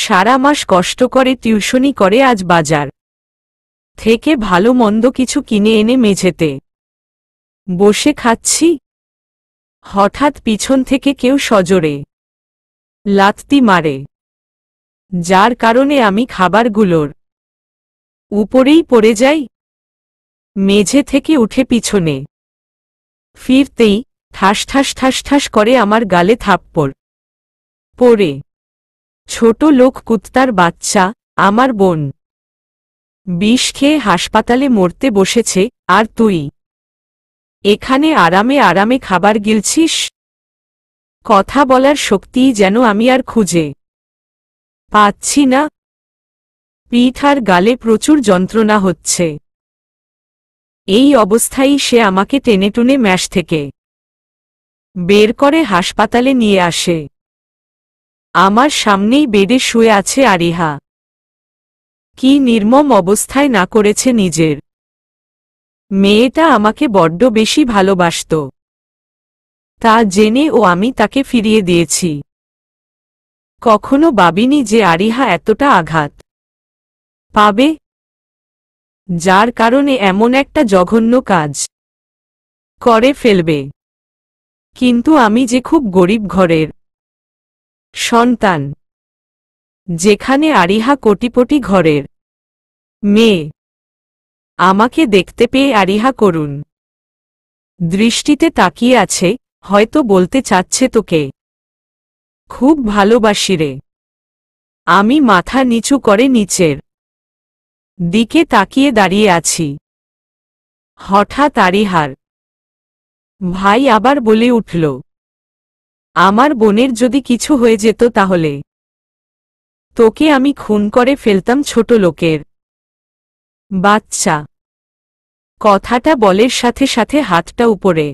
সারা মাস কষ্ট করে টিউশনি করে আজ বাজার থেকে ভালো মন্দ কিছু কিনে এনে মেঝেতে বসে খাচ্ছি। হঠাৎ পিছন থেকে কেউ সজোরে লাথি মারে, যার কারণে আমি খাবারগুলোর উপরেই পড়ে যাই। মেঝে থেকে উঠে পিছনে ফিরতেই ঠাস ঠাস ঠাস ঠাস করে আমার গালে থাপ্পড় পড়ে। ছোট লোক কুত্তার বাচ্চা, আমার বোন বিষ খেয়ে হাসপাতালে মরতে বসেছে, আর তুই এখানে আরামে আরামে খাবার গিলছিস। কথা বলার শক্তিই যেন আমি আর খুঁজে পাচ্ছি না। পিঠ আর গালে প্রচুর যন্ত্রণা হচ্ছে। এই অবস্থায় সে আমাকে টেনে টুনে ম্যাশ থেকে বের করে হাসপাতালে নিয়ে আসে। আমার সামনেই বেডে শুয়ে আছে আরিহা। কি নির্মম অবস্থায় না করেছে নিজের। মেয়েটা আমাকে বড্ড বেশি ভালোবাসত, তা জেনে ও আমি তাকে ফিরিয়ে দিয়েছি। কখনো ভাবিনি যে আরিহা এতটা আঘাত পাবে, যার কারণে এমন একটা জঘন্য কাজ করে ফেলবে। কিন্তু আমি যে খুব গরিব ঘরের সন্তান, যেখানে আরিহা কোটিপতি ঘরের মেয়ে। আমাকে দেখতে পেয়ে আরিহা করুণ দৃষ্টিতে তাকিয়ে আছে, হয়তো বলতে চাচ্ছে তোকে খুব ভালোবাসি রে। আমি মাথা নিচু করে নিচের দিকে তাকিয়ে দাঁড়িয়ে আছি। হঠাৎ আরিহার ভাই আবার বলে উঠল, আমার বোনের যদি কিছু হয়ে যেত তাহলে তোকে আমি খুন করে ফেলতাম, ছোট লোকের বাচ্চা। কথাটা বলের সাথে সাথে হাতটা উপরে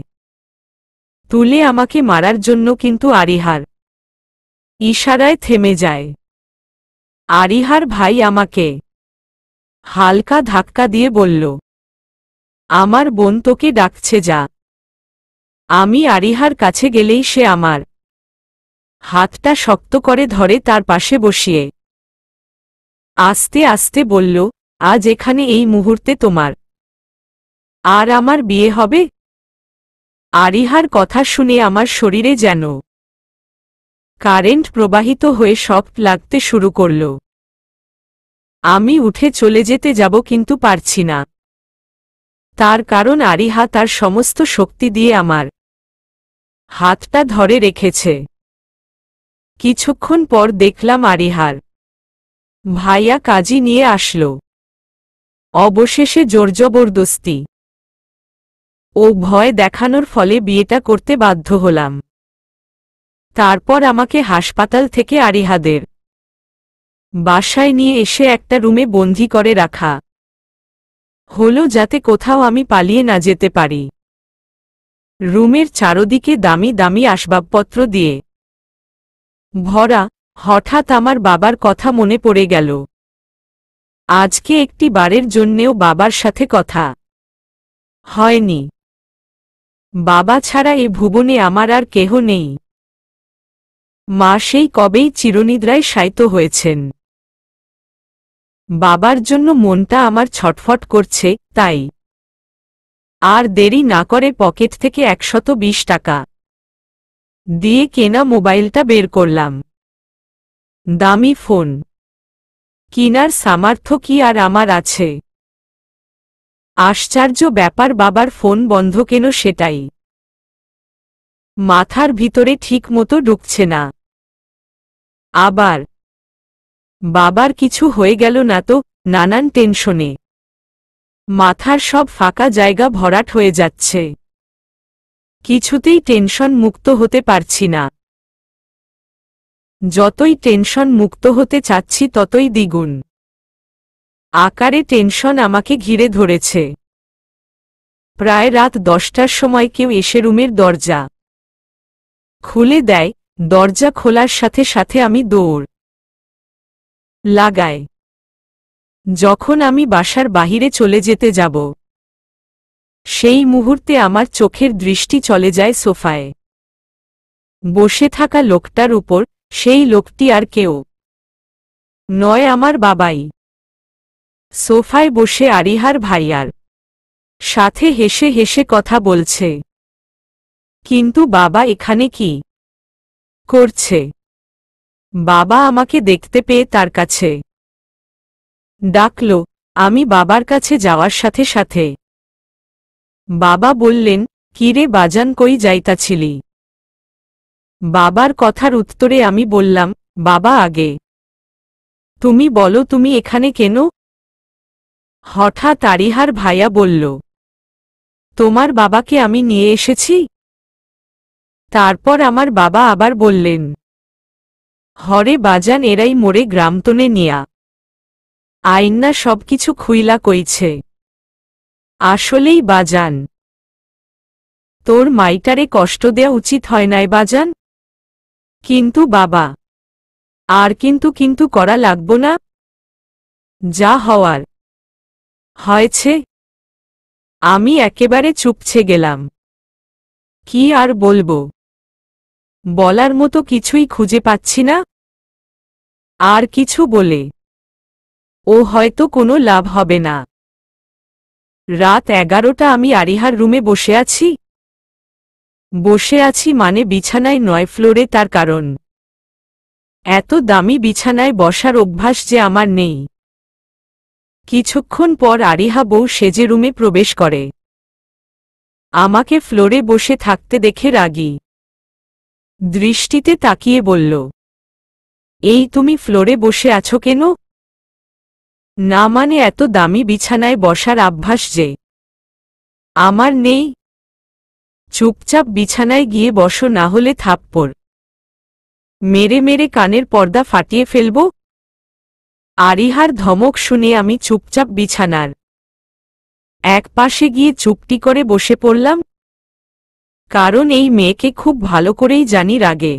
তুলে আমাকে মারার জন্য, কিন্তু আরিহার ইশারায় থেমে যায়। আরিহার ভাই আমাকে হালকা ধাক্কা দিয়ে বলল, আমার বোন তোকে ডাকছে, যা। আমি আরিহার কাছে গেলেই সে আমার হাতটা শক্ত করে ধরে তার পাশে বসিয়ে আস্তে আস্তে বলল, আজ এখানে এই মুহূর্তে তোমার আর আমার বিয়ে হবে। আরিহার কথা শুনে আমার শরীরে যেন কারেন্ট প্রবাহিত হয়ে শক লাগতে শুরু করল। আমি উঠে চলে যেতে যাব, কিন্তু পারছি না। তার কারণ আরিহা তার সমস্ত শক্তি দিয়ে আমার হাতটা ধরে রেখেছে। কিছুক্ষণ পর দেখলাম আরিহার ভাইয়া কাজী নিয়ে আসলো। অবশেষে জোরজবরদস্তি ও ভয় দেখানোর ফলে বিয়েটা করতে বাধ্য হলাম। তারপর আমাকে হাসপাতাল থেকে আরিহাদের বাসায় নিয়ে এসে একটা রুমে বন্দী করে রাখা হলো, যাতে কোথাও আমি পালিয়ে না যেতে পারি। রুমের চারদিকে দামি দামি আসবাবপত্র দিয়ে ভরা। হঠাৎ আমার বাবার কথা মনে পড়ে গেল। আজকে একটি বারের জন্যেও বাবার সাথে কথা হয়নি। বাবা ছাড়া এ ভুবনে আমার আর কেহ নেই। মা সেই কবেই চিরনিদ্রায় শায়িত হয়েছেন। বাবার জন্য মনটা আমার ছটফট করছে, তাই আর দেরি না করে পকেট থেকে 120 টাকা দিয়ে কেনা মোবাইলটা বের করলাম। দামি ফোন কিনার সামর্থ্য কি আর আমার আছে? আশ্চর্য ব্যাপার, বাবার ফোন বন্ধ কেন সেটাই মাথার ভিতরে ঠিক মতো ঢুকছে না। আবার বাবার কিছু হয়ে গেল না তো? নানান টেনশনে মাথার সব ফাঁকা জায়গা ভরাট হয়ে যাচ্ছে। কিছুতেই টেনশন মুক্ত হতে পারছি না। যতই টেনশন মুক্ত হতে চাচ্ছি ততই দ্বিগুণ আকারে টেনশন আমাকে ঘিরে ধরেছে। প্রায় রাত 10টার সময় কেউ এসে রুমের দরজা খুলে দেয়। দরজা খোলার সাথে সাথে আমি দৌড় লাগাই। যখন আমি বাসার বাহিরে চলে যেতে যাব, সেই মুহূর্তে আমার চোখের দৃষ্টি চলে যায় সোফায় বসে থাকা লোকটার উপর। সেই লোকটি আর কেউ নয় আমার বাবাই। সোফায় বসে আরিহার ভাইয়ার সাথে হেসে হেসে কথা বলছে। কিন্তু বাবা এখানে কি করছে? বাবা আমাকে দেখতে পেয়ে তার কাছে ডাকল। আমি বাবার কাছে যাওয়ার সাথে সাথে বাবা বললেন, কিরে বাজান, কই যাইতাছিলি? বাবার কথার উত্তরে আমি বললাম, বাবা আগে তুমি বলো তুমি এখানে কেন? হঠাৎ আরিহার ভাইয়া বলল, তোমার বাবাকে আমি নিয়ে এসেছি। তারপর আমার বাবা আবার বললেন, হরে বাজান, এরাই মোরে গ্রামতনে নিয়া আইন্না সবকিছু খুইলা কইছে। আসলেই বাজান, তোর মাইটারে কষ্ট দেয়া উচিত হয় নাই বাজান। কিন্তু বাবা, আর কিন্তু করা লাগবো না, যা হওয়ার হয়েছে। আমি একেবারে চুপছে গেলাম। কি আর বলবো, বলার মতো কিছুই খুঁজে পাচ্ছি না। আর কিছু বলে ও হয়তো কোনো লাভ হবে না। রাত 11টা, আমি আরিহার রুমে বসে আছি মানে বিছানায় নয়, ফ্লোরে। তার কারণ, এত দামি বিছানায় বসার অভ্যাস যে আমার নেই। কিছুক্ষণ পর আরিহা বউ সেজে রুমে প্রবেশ করে। আমাকে ফ্লোরে বসে থাকতে দেখে রাগী দৃষ্টিতে তাকিয়ে বলল, এই তুমি ফ্লোরে বসে আছো কেন? না মানে এত দামি বিছানায় বসার অভ্যাস যে আমার নেই। চুপচাপ বিছানায় গিয়ে বসো, না হলে থাপ্পড় মেরে মেরে কানের পর্দা ফাটিয়ে ফেলব। আরিহার ধমক শুনে আমি চুপচাপ বিছানার এক পাশে গিয়ে চুপটি করে বসে পড়লাম। কারণ এই মেয়েকে খুব ভালো করেই জানি, রাগে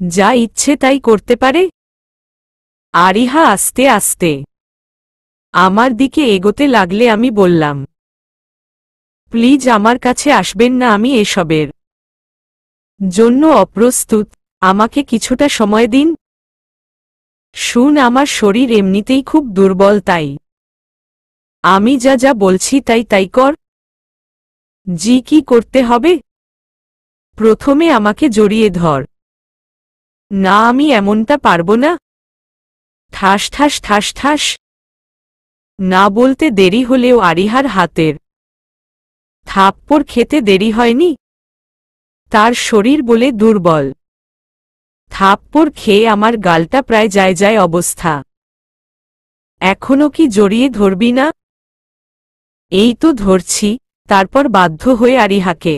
যা ইচ্ছে তাই করতে পারে। আরিহা আস্তে আস্তে আমার দিকে এগোতে লাগলে আমি বললাম, প্লিজ আমার কাছে আসবেন না, আমি এসবের জন্য অপ্রস্তুত, আমাকে কিছুটা সময় দিন। শুন, আমার শরীর এমনিতেই খুব দুর্বল, তাই আমি যা বলছি তাই কর। জি, কি করতে হবে? প্রথমে আমাকে জড়িয়ে ধর। না, আমি এমনটা পারবো না। ঠাস ঠাস ঠাস ঠাস। না বলতে দেরি হলেও আরিহার হাতের থাপ্পড় খেতে দেরি হয়নি। তার শরীর বলে দুর্বল, থাপ্পড় খেয়ে আমার গালটা প্রায় যায় অবস্থা। এখনো কি জড়িয়ে ধরবি না? এই তো ধরছি। তারপর বাধ্য হয়ে আরিহাকে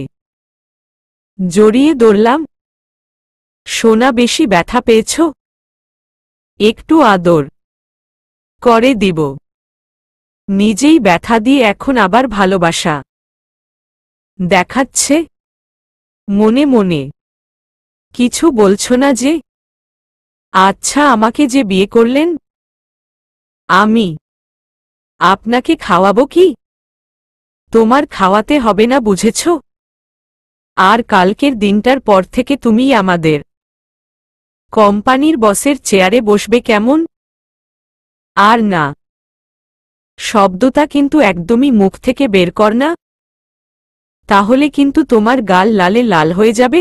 জড়িয়ে ধরলাম। সোনা, বেশি ব্যথা পেয়েছ? একটু আদর করে দিব। নিজেই ব্যথা দিয়ে এখন আবার ভালোবাসা দেখাচ্ছে। মনে মনে কিছু বলছো না যে? আচ্ছা, আমাকে যে বিয়ে করলেন, আমি আপনাকে খাওয়াবো কি? তোমার খাওয়াতে হবে না, বুঝেছ? আর কালকের দিনটার পর থেকে তুমিই আমাদের কোম্পানির বসের চেয়ারে বসবে, কেমন? আর না, শব্দটা কিন্তু একদমই মুখ থেকে বের কর না, তাহলে কিন্তু তোমার গাল লালে লাল হয়ে যাবে।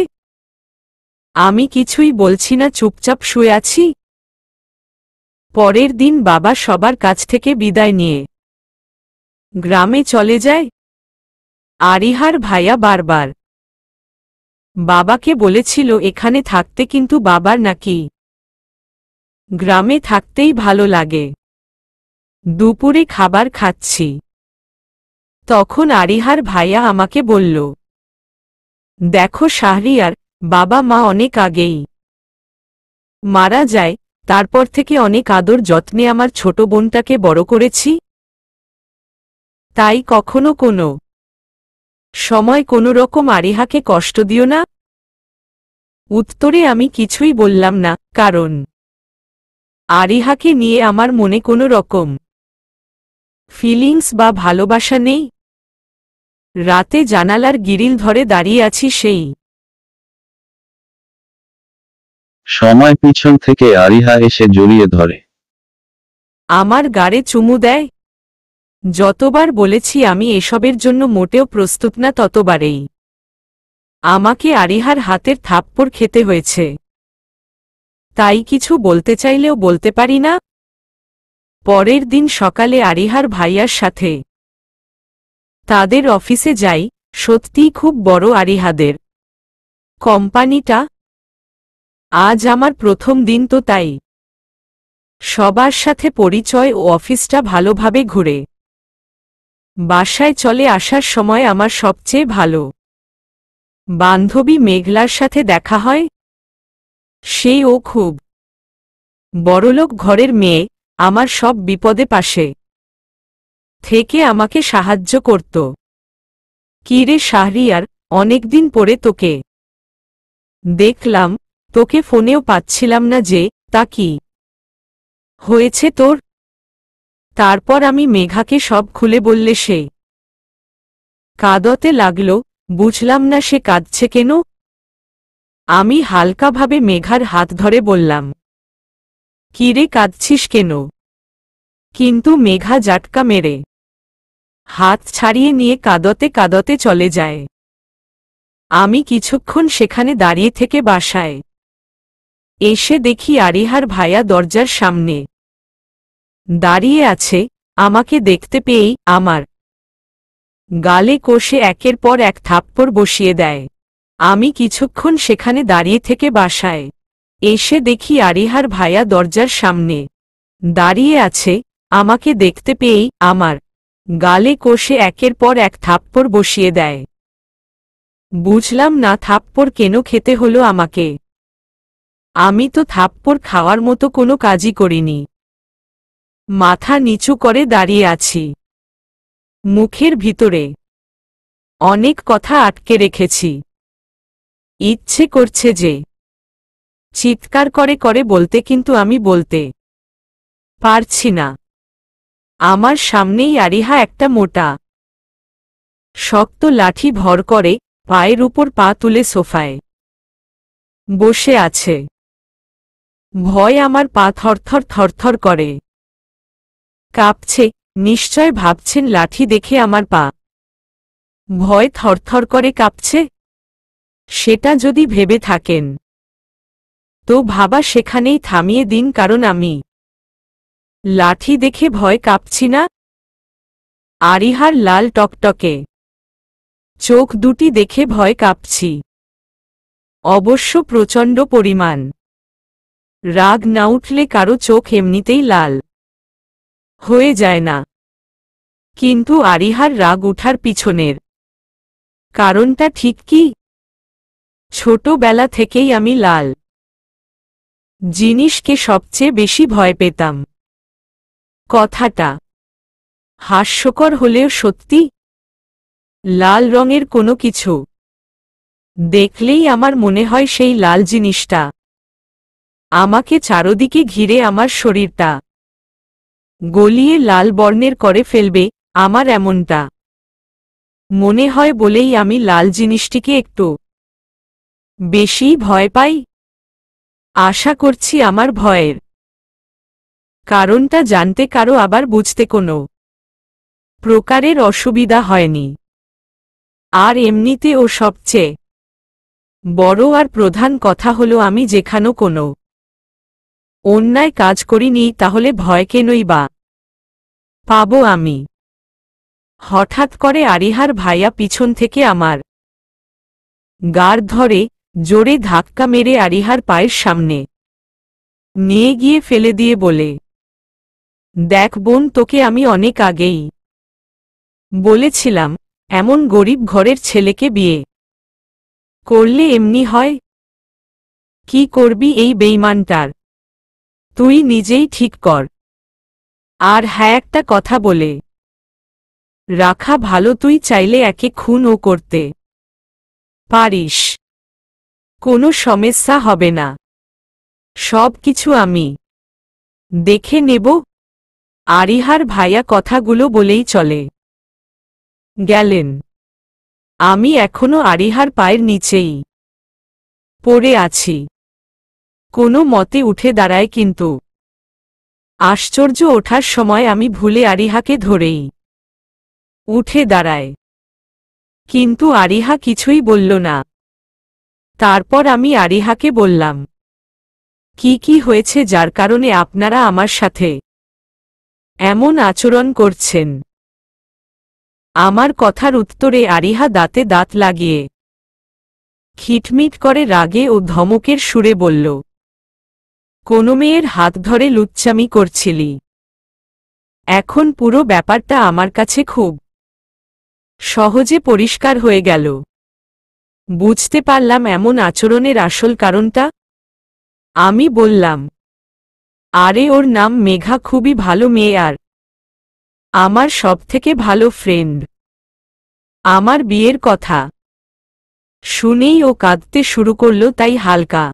আমি কিছুই বলছি না, চুপচাপ শুয়ে আছি। পরের দিন বাবা সবার কাছ থেকে বিদায় নিয়ে গ্রামে চলে যায়। আরিহার ভাইয়া বারবার বাবাকে বলেছিল এখানে থাকতে, কিন্তু বাবার নাকি গ্রামে থাকতেই ভালো লাগে। দুপুরে খাবার খাচ্ছি, তখন আরিহার ভাইয়া আমাকে বলল, দেখো শাহরিয়ার, বাবা মা অনেক আগেই মারা যায়। তারপর থেকে অনেক আদর যত্নে আমার ছোট বোনটাকে বড় করেছি। তাই কখনো কোনো সময় কোনো রকম আরিহাকে কষ্ট দিও না। উত্তরে আমি কিছুই বললাম না, কারণ আরিহাকে নিয়ে আমার মনে কোনো রকম ফিলিংস বা ভালোবাসা নেই। রাতে জানালার গিরিল ধরে দাঁড়িয়ে আছি, সেই সময় পিছন থেকে আরিহা এসে জড়িয়ে ধরে। আমার গাড়ে চুমু দেয়। যতবার বলেছি আমি এসবের জন্য মোটেও প্রস্তুত না ততবারেই আমাকে আরিহার হাতের থাপ্পড় খেতে হয়েছে। তাই কিছু বলতে চাইলেও বলতে পারি না। পরের দিন সকালে আরিহার ভাইয়ার সাথে তাদের অফিসে যাই। সত্যিই খুব বড় আরিহাদের কোম্পানিটা। আজ আমার প্রথম দিন তো তাই সবার সাথে পরিচয় ও অফিসটা ভালোভাবে ঘুরে বাসায় চলে আসার সময় আমার সবচেয়ে ভালো বান্ধবী মেঘলার সাথে দেখা হয়। সেই ও খুব বড়লোক ঘরের মেয়ে, আমার সব বিপদে পাশে থেকে আমাকে সাহায্য করত। কি রে শাহরিয়ার, অনেকদিন পরে তোকে দেখলাম, তোকে ফোনেও পাচ্ছিলাম না যে। তা কি হয়েছে তোর? তারপর আমি মেঘাকে সব খুলে বললে সে কাঁদতে লাগল। বুঝলাম না সে কাঁদছে কেন। আমি হালকাভাবে মেঘার হাত ধরে বললাম, কি রে কাঁদছিস কেন? কিন্তু মেঘা জাটকা মেরে হাত ছাড়িয়ে নিয়ে কাঁদতে কাঁদতে চলে যায়। আমি কিছুক্ষণ সেখানে দাঁড়িয়ে থেকে বাসায় এসে দেখি আরিহার ভাইয়া দরজার সামনে দাঁড়িয়ে আছে। আমাকে দেখতে পেয়েই আমার গালে কষে একের পর এক থাপ্পড় বসিয়ে দেয়। আমি কিছুক্ষণ সেখানে দাঁড়িয়ে থেকে বাসায় এসে দেখি আরিহার ভাইয়া দরজার সামনে দাঁড়িয়ে আছে। আমাকে দেখতে পেয়েই আমার গালে কষে একের পর এক থাপ্পড় বসিয়ে দেয়। বুঝলাম না থাপ্পড় কেন খেতে হলো আমাকে। আমি তো থাপ্পড় খাওয়ার মতো কোনো কাজই করিনি। মাথা নিচু করে দাঁড়িয়ে আছি। মুখের ভিতরে অনেক কথা আটকে রেখেছি। ইচ্ছে করছে যে চিৎকার করে করে বলতে, কিন্তু আমি বলতে পারছি না। আমার সামনেই আরিহা একটা মোটা শক্ত লাঠি ভর করে পায়ের উপর পা তুলে সোফায় বসে আছে। ভয় আমার পা থরথর থরথর করে কাঁপছে। নিশ্চয় ভাবছেন লাঠি দেখে আমার পা ভয় থরথর করে কাঁপছে। সেটা যদি ভেবে থাকেন তো ভাবা সেখানেই থামিয়ে দিন, কারণ আমি লাঠি দেখে ভয় কাঁপছি না। আরিহার লাল টকটকে চোখ দুটি দেখে ভয় কাঁপছি। অবশ্য প্রচণ্ড পরিমাণ রাগ না উঠলে কারো চোখ এমনিতেই লাল হয়ে যায় না। কিন্তু আরিহার রাগ উঠার পিছনের কারণটা ঠিক কি? ছোটবেলা থেকেই আমি লাল জিনিসকে সবচেয়ে বেশি ভয় পেতাম। কথাটা হাস্যকর হলেও সত্যি। লাল রঙের কোনো কিছু দেখলেই আমার মনে হয় সেই লাল জিনিসটা আমাকে চারদিকে ঘিরে আমার শরীরটা গলিয়ে লাল বর্ণের করে ফেলবে। আমার এমনটা মনে হয় বলেই আমি লাল জিনিসটিকে একটু বেশি ভয় পাই। আশা করছি আমার ভয়ের কারণটা জানতে কারো আবার বুঝতে কোনো প্রকারের অসুবিধা হয়নি। আর এমনিতে ও সবচেয়ে বড় আর প্রধান কথা হলো আমি যেখানো কোনো অন্যায় কাজ করিনি, তাহলে ভয় কেনই বা পাবো আমি। হঠাৎ করে আরিহার ভাইয়া পিছন থেকে আমার গাড় ধরে জোরে ধাক্কা মেরে আরিহার পায়ের সামনে নিয়ে গিয়ে ফেলে দিয়ে বলে, দেখ বোন, তোকে আমি অনেক আগেই বলেছিলাম এমন গরিব ঘরের ছেলেকে বিয়ে করলে এমনি হয়। কি করবি এই বেইমানটার তুই নিজেই ঠিক কর। আর হ্যাঁ, একটা কথা বলে রাখা ভালো, তুই চাইলে একে খুনও করতে পারিস। কোনো সমস্যা হবে না। সব কিছু আমি দেখে নেব। আরিহার ভাইয়া কথাগুলো বলেই চলে গেলেন। আমি এখনো আরিহার পায়ের নিচেই পড়ে আছি। কোনো মতে উঠে দাঁড়ায়, কিন্তু আশ্চর্য, ওঠার সময় আমি ভুলে আরিহাকে ধরেই উঠে দাঁড়ায়। কিন্তু আরিহা কিছুই বলল না। তারপর আমি আরিহাকে বললাম, কি কি হয়েছে যার কারণে আপনারা আমার সাথে এমন আচরণ করছেন? আমার কথার উত্তরে আরিহা দাঁতে দাঁত লাগিয়ে খিটমিট করে রাগে ও ধমকের সুরে বলল, কোনো মেয়ের হাত ধরে লুচ্চামি করছিলি? এখন পুরো ব্যাপারটা আমার কাছে খুব সহজে পরিষ্কার হয়ে গেল। বুঝতে পারলাম এমন আচরণের আসল কারণটা। আমি বললাম, আরে ওর নাম মেঘা, খুবই ভালো মেয়ে আর আমার সবথেকে ভালো ফ্রেন্ড। আমার বিয়ের কথা শুনেই ও কাঁদতে শুরু করল, তাই হালকা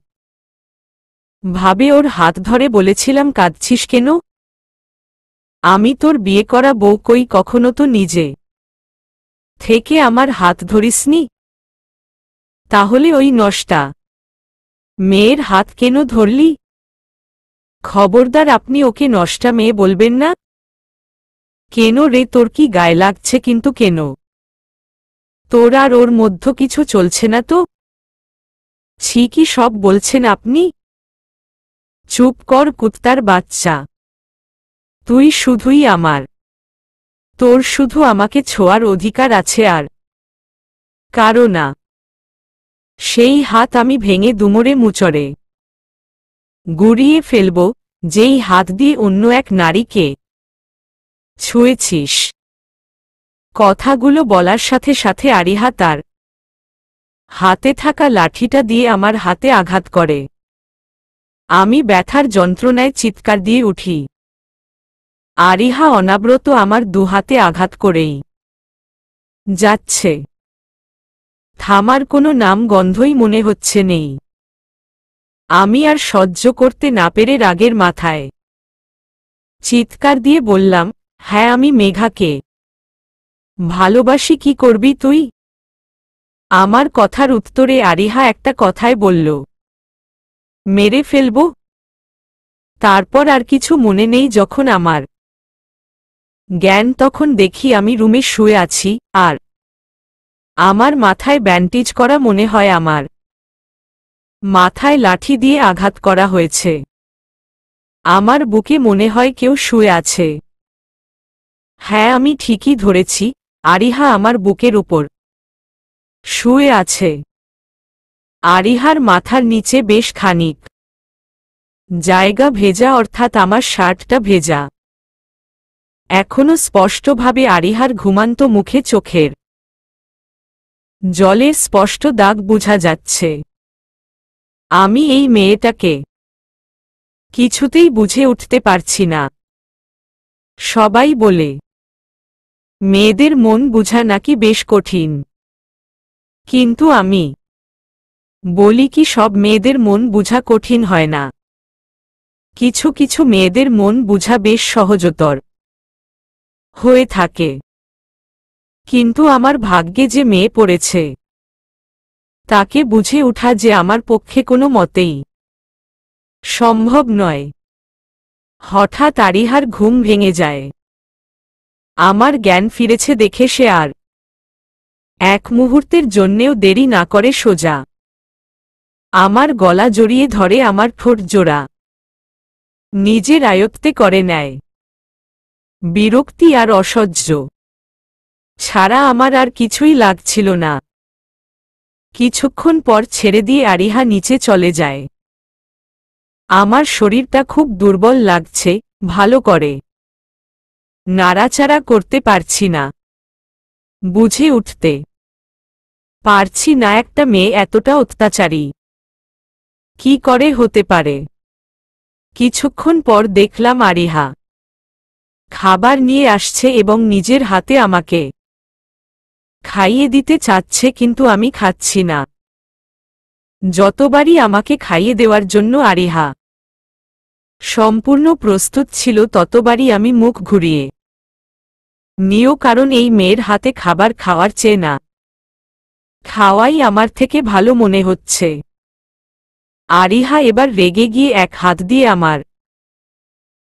ভাবে ওর হাত ধরে বলেছিলাম, কাঁদছিস কেন? আমি তোর বিয়ে করা বউ, কই কখনো তো নিজে থেকে আমার হাত ধরিসনি। তাহলে ওই নষ্টা মেয়ের হাত কেন ধরলি? খবরদার, আপনি ওকে নষ্টা মেয়ে বলবেন না। কেন রে, তোর কি গায়ে লাগছে? কিন্তু কেন? তোর আর ওর মধ্যে কিছু চলছে না তো? ছি, কি সব বলছেন আপনি? চুপ কর কুত্তার বাচ্চা, তুই শুধুই আমার। তোর শুধু আমাকে ছোঁয়ার অধিকার আছে, আর কারো না। সেই হাত আমি ভেঙে দুমড়ে মুচড়ে গুড়িয়ে ফেলব, যেই হাত দিয়ে অন্য এক নারীকে ছুঁয়েছিস। কথাগুলো বলার সাথে সাথে আরিহা তার হাতে থাকা লাঠিটা দিয়ে আমার হাতে আঘাত করে। আমি ব্যথার যন্ত্রণায় চিৎকার দিয়ে উঠি। আরিহা অনাব্রত আমার দুহাতে আঘাত করেই যাচ্ছে। থামার কোনো নাম গন্ধই মনে হচ্ছে নেই। আমি আর সহ্য করতে না পেরে রাগের মাথায় চিৎকার দিয়ে বললাম, হ্যাঁ, আমি মেঘাকে ভালোবাসি। কি করবি তুই? আমার কথার উত্তরে আরিহা একটা কথাই বলল, মেরে ফেলব। তারপর আর কিছু মনে নেই। যখন আমার জ্ঞান, তখন দেখি আমি রুমে শুয়ে আছি, আর আমার মাথায় ব্যান্ডেজ করা, মনে হয় আমার মাথায় লাঠি দিয়ে আঘাত করা হয়েছে। আমার বুকে মনে হয় কেউ শুয়ে আছে। হ্যাঁ, আমি ঠিকই ধরেছি, আরিহা আমার বুকের উপর শুয়ে আছে। আরিহার মাথার নিচে বেশ খানিক জায়গা ভেজা, অর্থাৎ আমার শার্টটা ভেজা। এখনো স্পষ্টভাবে আরিহার ঘুমান্ত মুখে চোখের জলের স্পষ্ট দাগ বোঝা যাচ্ছে। আমি এই মেয়েটাকে কিছুতেই বুঝে উঠতে পারছি না। সবাই বলে মেয়েদের মন বুঝা নাকি বেশ কঠিন, কিন্তু আমি বলি কি, সব মেয়েদের মন বুঝা কঠিন হয় না। কিছু কিছু মেয়েদের মন বুঝা বেশ সহজতর হয়ে থাকে। কিন্তু আমার ভাগ্যে যে মেয়ে পড়েছে, তাকে বুঝে ওঠা যে আমার পক্ষে কোনো মতেই সম্ভব নয়। হঠাৎ আরিহার ঘুম ভেঙে যায়। আমার জ্ঞান ফিরেছে দেখে সে আর এক মুহূর্তের জন্যেও দেরি না করে সোজা আমার গলা জড়িয়ে ধরে, আমার ঠোঁট জোড়া নিজের আয়ত্তে করে নেয়। বিরক্তি আর অসহ্য ছাড়া আমার আর কিছুই লাগছিল না। কিছুক্ষণ পর ছেড়ে দিয়ে আরিহা নিচে চলে যায়। আমার শরীরটা খুব দুর্বল লাগছে, ভালো করে নাড়াচাড়া করতে পারছি না। বুঝে উঠতে পারছি না একটা মেয়ে এতটা অত্যাচারী কি করে হতে পারে। কিছুক্ষণ পর দেখলাম আরিহা খাবার নিয়ে আসছে এবং নিজের হাতে আমাকে খাইয়ে দিতে চাচ্ছে, কিন্তু আমি খাচ্ছি না। যতবারই আমাকে খাইয়ে দেওয়ার জন্য আরিহা সম্পূর্ণ প্রস্তুত ছিল, ততবারই আমি মুখ ঘুরিয়ে নিও, কারণ এই মেয়ের হাতে খাবার খাওয়ার চেয়ে না খাওয়াই আমার থেকে ভালো মনে হচ্ছে। আরিহা এবার রেগে গিয়ে এক হাত দিয়ে আমার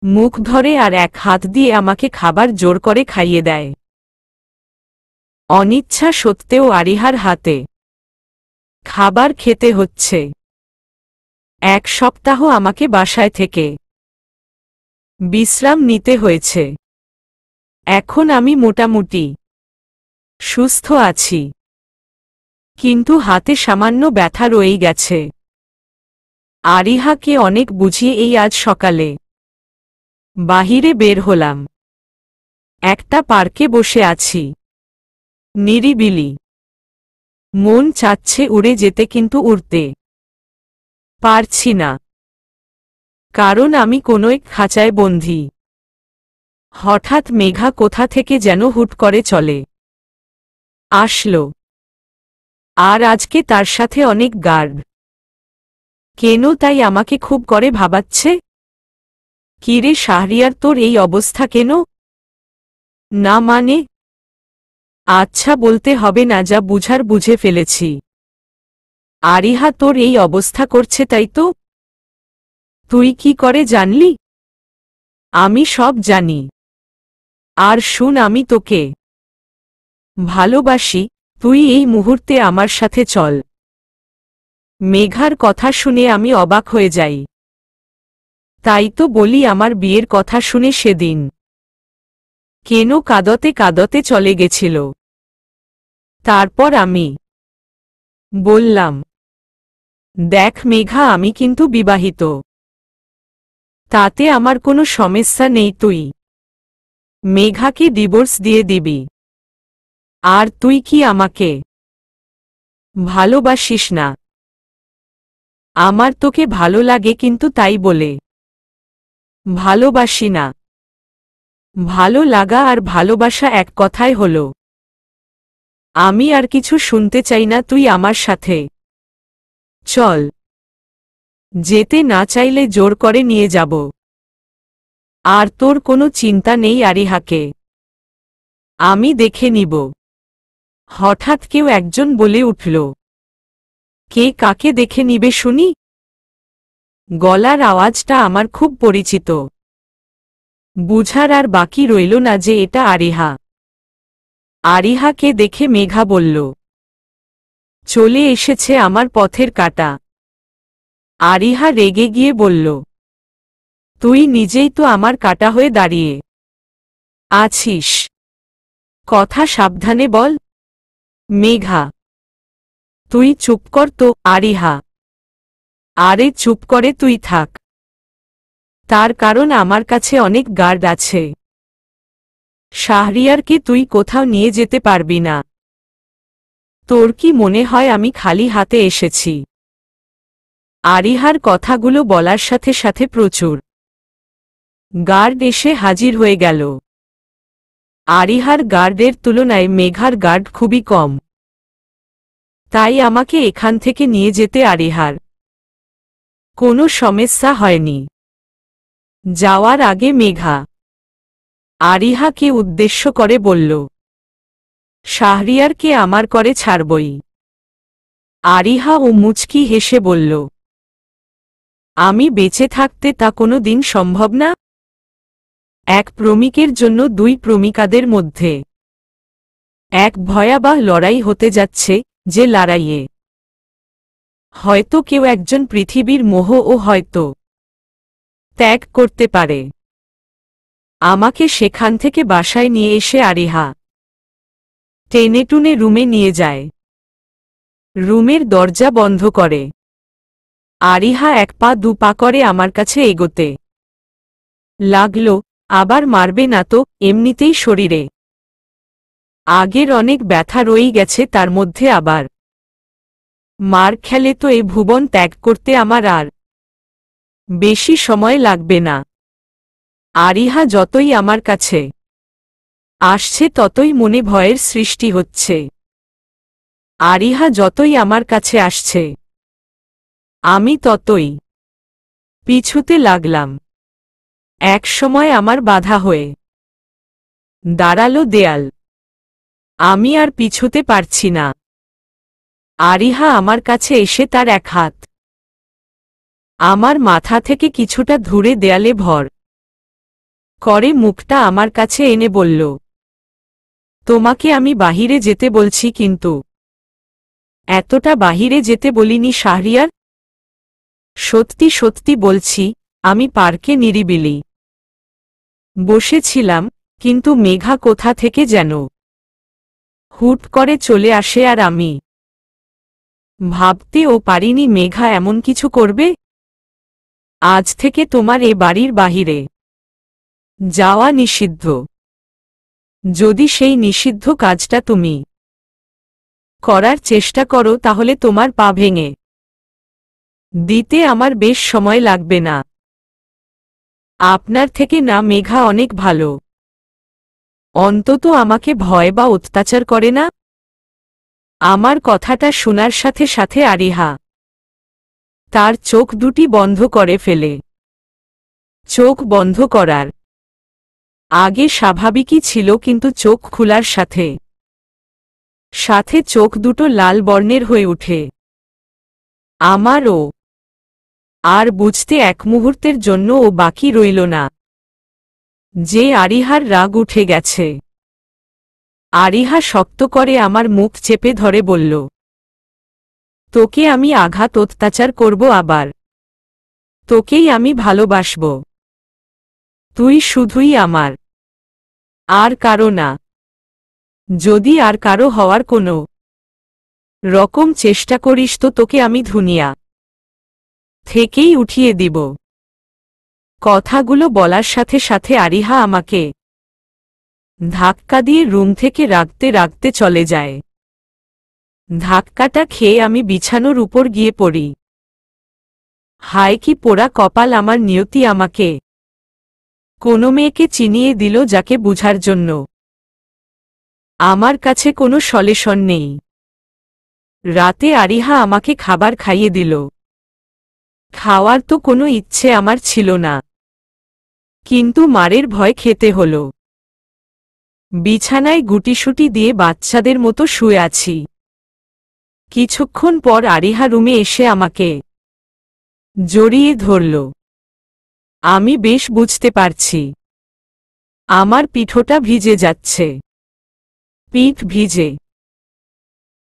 মুখ ধরে আর এক হাত দিয়ে আমাকে খাবার জোর করে খাইয়ে দেয়। অনিচ্ছা সত্ত্বেও আরিহার হাতে খাবার খেতে হচ্ছে। 1 সপ্তাহ আমাকে বাসায় থেকে বিশ্রাম নিতে হয়েছে। এখন আমি মোটামুটি সুস্থ আছি, কিন্তু হাতে সামান্য ব্যথা রয়েই গেছে। আরিহাকে অনেক বুঝিয়ে এই আজ সকালে বাহিরে বের হলাম। একটা পার্কে বসে আছি, নিরিবিলি। মন চাচ্ছে উড়ে যেতে, কিন্তু উড়তে পারছি না, কারণ আমি কোনো এক খাঁচায় বন্দী। হঠাৎ মেঘা কোথা থেকে যেন হুট করে চলে আসলো, আর আজকে তার সাথে অনেক গার্ড। কেন তাই আমাকে খুব করে ভাবাচ্ছে। কিরে শাহরিয়ার, তোর এই অবস্থা কেন? না মানে? আচ্ছা, বলতে হবে না, যা বুঝার বুঝে ফেলেছি। আরিহা তোর এই অবস্থা করছে তাই তো? তুই কি করে জানলি? আমি সব জানি। আর শুন, আমি তোকে ভালোবাসি, তুই এই মুহূর্তে আমার সাথে চল। মেঘার কথা শুনে আমি অবাক হয়ে যাই। তাই তো বলি, আমার বিয়ের কথা শুনে সেদিন কেন কাঁদতে কাঁদতে চলে গেছিল। তারপর আমি বললাম, দেখ মেঘা, আমি কিন্তু বিবাহিত, তাতে আমার কোনো সমস্যা নেই। তুই মেঘাকে ডিভোর্স দিয়ে দিবি। আর তুই কি আমাকে ভালোবাসিস না? আমার তোকে ভালো লাগে, কিন্তু তাই বলে ভালোবাসি না। ভালো লাগা আর ভালোবাসা এক কথাই হলো। আমি আর কিছু শুনতে চাই না, তুই আমার সাথে চল। যেতে না চাইলে জোর করে নিয়ে যাব। আর তোর কোনো চিন্তা নেই, আরিহাকে আমি দেখে নিব। হঠাৎ কেউ একজন বলে উঠল, কে কাকে দেখে নিবে শুনি? গলার আওয়াজটা আমার খুব পরিচিত। বুঝার আর বাকি রইল না যে এটা আরিহা। আরিহাকে দেখে মেঘা বলল, চলে এসেছে আমার পথের কাঁটা। আরিহা রেগে গিয়ে বলল, তুই নিজেই তো আমার কাঁটা হয়ে দাঁড়িয়ে আছিস। কথা সাবধানে বল। মেঘা, তুই চুপ কর তো। আরিহা, আরে চুপ করে তুই থাক। তার কারণ আমার কাছে অনেক গার্ড আছে। শাহরিয়ারকে তুই কোথাও নিয়ে যেতে পারবি না। তোর কি মনে হয় আমি খালি হাতে এসেছি? আরিহার কথাগুলো বলার সাথে সাথে প্রচুর গার্ড এসে হাজির হয়ে গেল। আরিহার গার্ডের তুলনায় মেঘার গার্ড খুবই কম, তাই আমাকে এখান থেকে নিয়ে যেতে আরিহার কোনো সমস্যা হয়নি। যাওয়ার আগে মেঘা আরিহাকে উদ্দেশ্য করে বলল, শাহরিয়ারকে আমার করে ছাড়বই। আরিহা ও মুচকি হেসে বলল, আমি বেঁচে থাকতে তা কোনো দিন সম্ভব না। এক প্রেমিকের জন্য 2 প্রেমিকাদের মধ্যে এক ভয়াবহ লড়াই হতে যাচ্ছে, যে লড়াইয়ে হয়তো কেউ একজন পৃথিবীর মোহ ও হয়তো ত্যাগ করতে পারে। আমাকে সেখান থেকে বাসায় নিয়ে এসে আরিহা টেনেটুনে রুমে নিয়ে যায়। রুমের দরজা বন্ধ করে আরিহা 1 পা 2 পা করে আমার কাছে এগোতে লাগল। আবার মারবে না তো? এমনিতেই শরীরে আগের অনেক ব্যথা রয়েই গেছে, তার মধ্যে আবার মার খেলে তো এ ভুবন ত্যাগ করতে আমার আর বেশি সময় লাগবে না। আরিহা যতই আমার কাছে আসছে ততই মনে ভয়ের সৃষ্টি হচ্ছে। আরিহা যতই আমার কাছে আসছে আমি ততই পিছুতে লাগলাম। এক সময় আমার বাধা হয়ে দাঁড়ালো দেয়াল। আমি আর পিছুতে পারছি না। আরিহা আমার কাছে এসে তার এক হাত আমার মাথা থেকে কিছুটা ধুরে দেয়ালে ভর করে মুখটা আমার কাছে এনে বলল, তোমাকে আমি বাহিরে যেতে বলছি, কিন্তু এতটা বাহিরে যেতে বলিনি শাহরিয়ার। সত্যি সত্যি বলছি, আমি পার্কে নিরিবিলি বসেছিলাম, কিন্তু মেঘা কোথা থেকে যেন হুট করে চলে আসে, আর আমি ভাবতেও পারিনি মেঘা এমন কিছু করবে। আজ থেকে তোমার এ বাড়ির বাহিরে যাওয়া নিষিদ্ধ। যদি সেই নিষিদ্ধ কাজটা তুমি করার চেষ্টা করো তাহলে তোমার পা ভেঙে দিতে আমার বেশ সময় লাগবে না। আপনার থেকে না মেঘা অনেক ভালো, অন্তত আমাকে ভয় বা অত্যাচার করে না। আমার কথাটা শোনার সাথে সাথে আরিহা তার চোখ দুটি বন্ধ করে ফেলে। চোখ বন্ধ করার আগে স্বাভাবিকই ছিল, কিন্তু চোখ খোলার সাথে সাথে চোখ দুটো লাল বর্ণের হয়ে ওঠে। আমারও আর বুঝতে এক মুহূর্তের জন্য ও বাকি রইল না যে আরিহার রাগ উঠে গেছে। আরিহা শক্ত করে আমার মুখ চেপে ধরে বলল, তোকে আমি আঘাত অত্যাচার করব, আবার তোকেই আমি ভালোবাসব। তুই শুধুই আমার, আর কারো না। যদি আর কারো হওয়ার কোনো রকম চেষ্টা করিস তো তোকে আমি দুনিয়া থেকেই উঠিয়ে দিব। কথাগুলো বলার সাথে সাথে আরিহা আমাকে ধাক্কা দিয়ে রুম থেকে রাগতে রাগতে চলে যায়। ধাক্কাটা খেয়ে আমি বিছানোর উপর গিয়ে পড়ি। হায় কি পোড়া কপাল আমার, নিয়তি আমাকে কোনো মেয়েকে চিনিয়ে দিল যাকে বুঝার জন্য আমার কাছে কোনো সলিউশন নেই। রাতে আরিহা আমাকে খাবার খাইয়ে দিল। খাওয়ার তো কোনো ইচ্ছে আমার ছিল না, কিন্তু মারের ভয় খেতে হল। বিছানায় গুটিসুটি দিয়ে বাচ্চাদের মতো শুয়ে আছি। কিছুক্ষণ পর আরিহা রুমে এসে আমাকে জড়িয়ে ধরল। আমি বেশ বুঝতে পারছি আমার পিঠোটা ভিজে যাচ্ছে। পিঠ ভিজে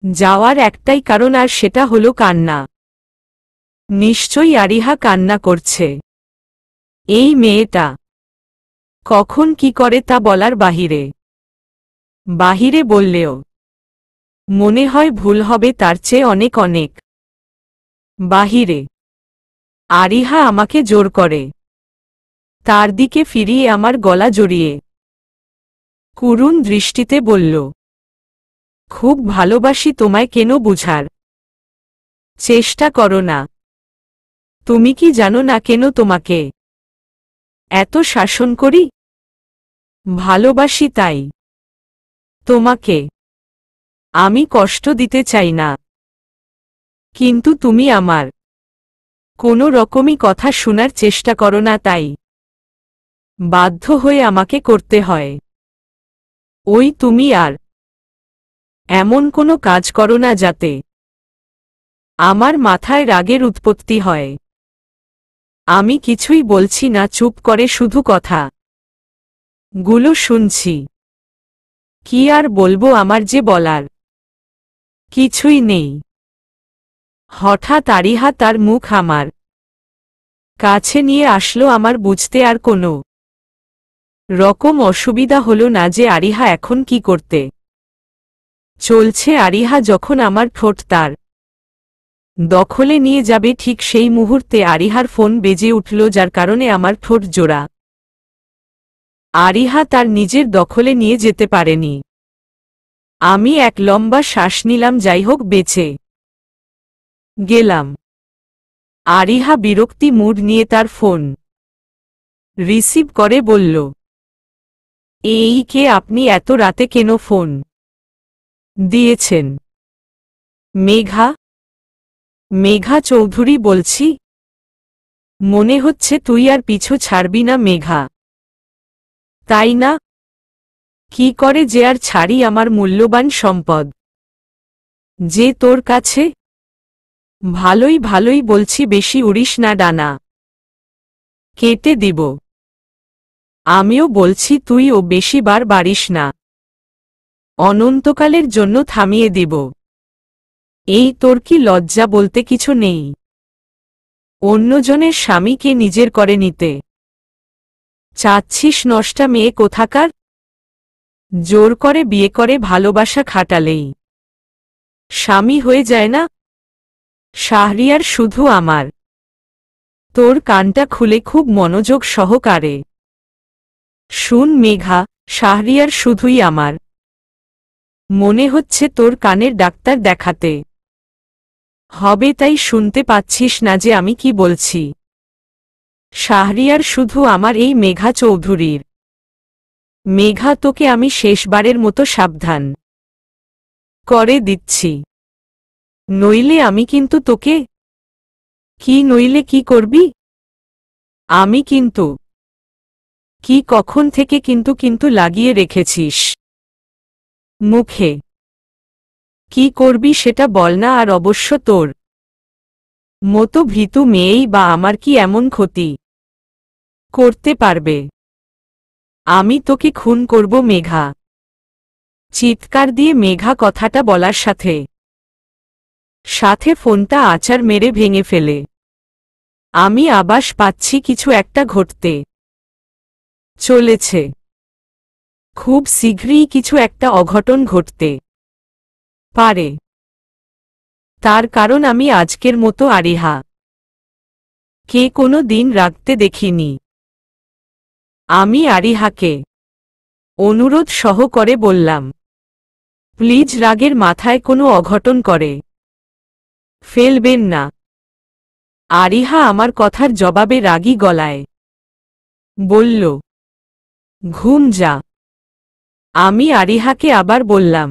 যাওয়ার একটাই কারণ, আর সেটা হলো কান্না। নিশ্চয়ই আরিহা কান্না করছে। এই মেয়েটা কখন কি করে তা বলার বাহিরে। বাহিরে বললেও মনে হয় ভুল হবে, তার চেয়ে অনেক অনেক বাহিরে। আরিহা আমাকে জোর করে তার দিকে ফিরিয়ে আমার গলা জড়িয়ে করুণ দৃষ্টিতে বলল, খুব ভালোবাসি তোমায়, কেন বুঝার চেষ্টা করো না? তুমি কি জানো না কেন তোমাকে এত শাসন করি? ভালোবাসি তাই। তোমাকে আমি কষ্ট দিতে চাই না, কিন্তু তুমি আমার কোনো রকমই কথা শোনার চেষ্টা করো না, তাই বাধ্য হয়ে আমাকে করতে হয়। ওই তুমি আর এমন কোনো কাজ করো না যাতে আমার মাথায় রাগের উৎপত্তি হয়। আমি কিছুই বলছি না, চুপ করে শুধু কথা গুলো শুনছি। কি আর বলবো, আমার যে বলার কিছুই নেই। হঠাৎ আরিহা তার মুখ আমার কাছে নিয়ে আসলো। আমার বুঝতে আর কোনো রকম অসুবিধা হলো না যে আরিহা এখন কি করতে চলছে। আরিহা যখন আমার ঠোঁট তার দখলে নিয়ে যাবে, ঠিক সেই মুহূর্তে আরিহার ফোন বেজে উঠল, যার কারণে আমার ঠোঁট জোড়া আরিহা তার নিজের দখলে নিয়ে যেতে পারেনি। আমি এক লম্বা শ্বাস নিলাম। যাই হোক, বেঁচে গেলাম। আরিহা বিরক্তি মুড নিয়ে তার ফোন রিসিভ করে বলল, এই কে আপনি? এত রাতে কেন ফোন দিয়েছেন? মেঘা? মেঘা চৌধুরী বলছি। মনে হচ্ছে তুই আর পিছু ছাড়বি না মেঘা, তাই না? কি করে যে আর ছাড়ি, আমার মূল্যবান সম্পদ যে তোর কাছে। ভালোই ভালোই বলছি, বেশি উড়িস না ডানা, কেটে দিব। আমিও বলছি তুইও বেশি বার বাড়িস না, অনন্তকালের জন্য থামিয়ে দিব। এই তোর কি লজ্জা বলতে কিছু নেই? অন্যজনের স্বামীকে নিজের করে নিতে চাচ্ছিস নষ্টা মেয়ে কোথাকার? জোর করে বিয়ে করে ভালোবাসা খাটালেই স্বামী হয়ে যায় না? শাহরিয়ার শুধু আমার। তোর কানটা খুলে খুব মনোযোগ সহকারে শুন মেঘা, শাহরিয়ার শুধুই আমার। মনে হচ্ছে তোর কানের ডাক্তার দেখাতে হবে, তাই শুনতে পাচ্ছিস না যে আমি কি বলছি? শাহরিয়ার শুধু আমার এই মেঘা চৌধুরীর। মেঘা, তোকে আমি শেষবারের মতো সাবধান করে দিচ্ছি, নইলে আমি কিন্তু তোকে। কি নইলে কি করবি? আমি কিন্তু কি কখন থেকে কিন্তু কিন্তু লাগিয়ে রেখেছিস মুখে? কি করবি সেটা বল না। আর অবশ্য তোর মতো ভীতু মেয়েই বা আমার কি এমন ক্ষতি করতে পারবে? আমি তোকে খুন করব মেঘা। চিৎকার দিয়ে মেঘা কথাটা বলার সাথে সাথে ফোনটা আছাড় মেরে ভেঙে ফেলে। আমি আভাস পাচ্ছি কিছু একটা ঘটতে চলেছে, খুব শীঘ্রই কিছু একটা অঘটন ঘটতে পারে। তার কারণ আমি আজকের মতো আরিহা কে কোনো দিন রাখতে দেখিনি। আমি আরিহাকে অনুরোধ সহ করে বললাম, প্লিজ রাগের মাথায় কোনো অঘটন করে ফেলবেন না। আরিহা আমার কথার জবাবে রাগী গলায় বলল, ঘুম যা। আমি আরিহাকে আবার বললাম,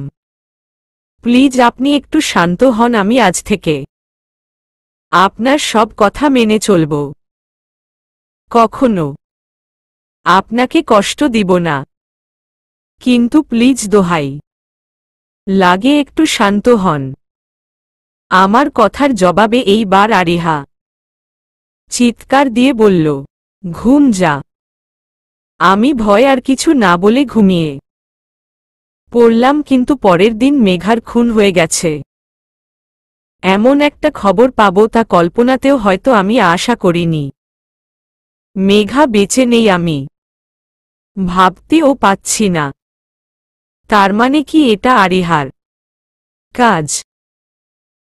প্লিজ আপনি একটু শান্ত হন, আমি আজ থেকে আপনার সব কথা মেনে চলব, কখনো আপনাকে কষ্ট দিব না, কিন্তু প্লিজ দোহাই লাগে একটু শান্ত হন। আমার কথার জবাবে এইবার আরিহা চিৎকার দিয়ে বলল, ঘুম যা। আমি ভয় আর কিছু না বলে ঘুমিয়ে পড়লাম। কিন্তু পরের দিন মেঘার খুন হয়ে গেছে এমন একটা খবর পাবো তা কল্পনাতেও হয়তো আমি আশা করিনি। মেঘা বেঁচে নেই আমি ভাবতেও পাচ্ছি না। তার মানে কি এটা আরিহার কাজ?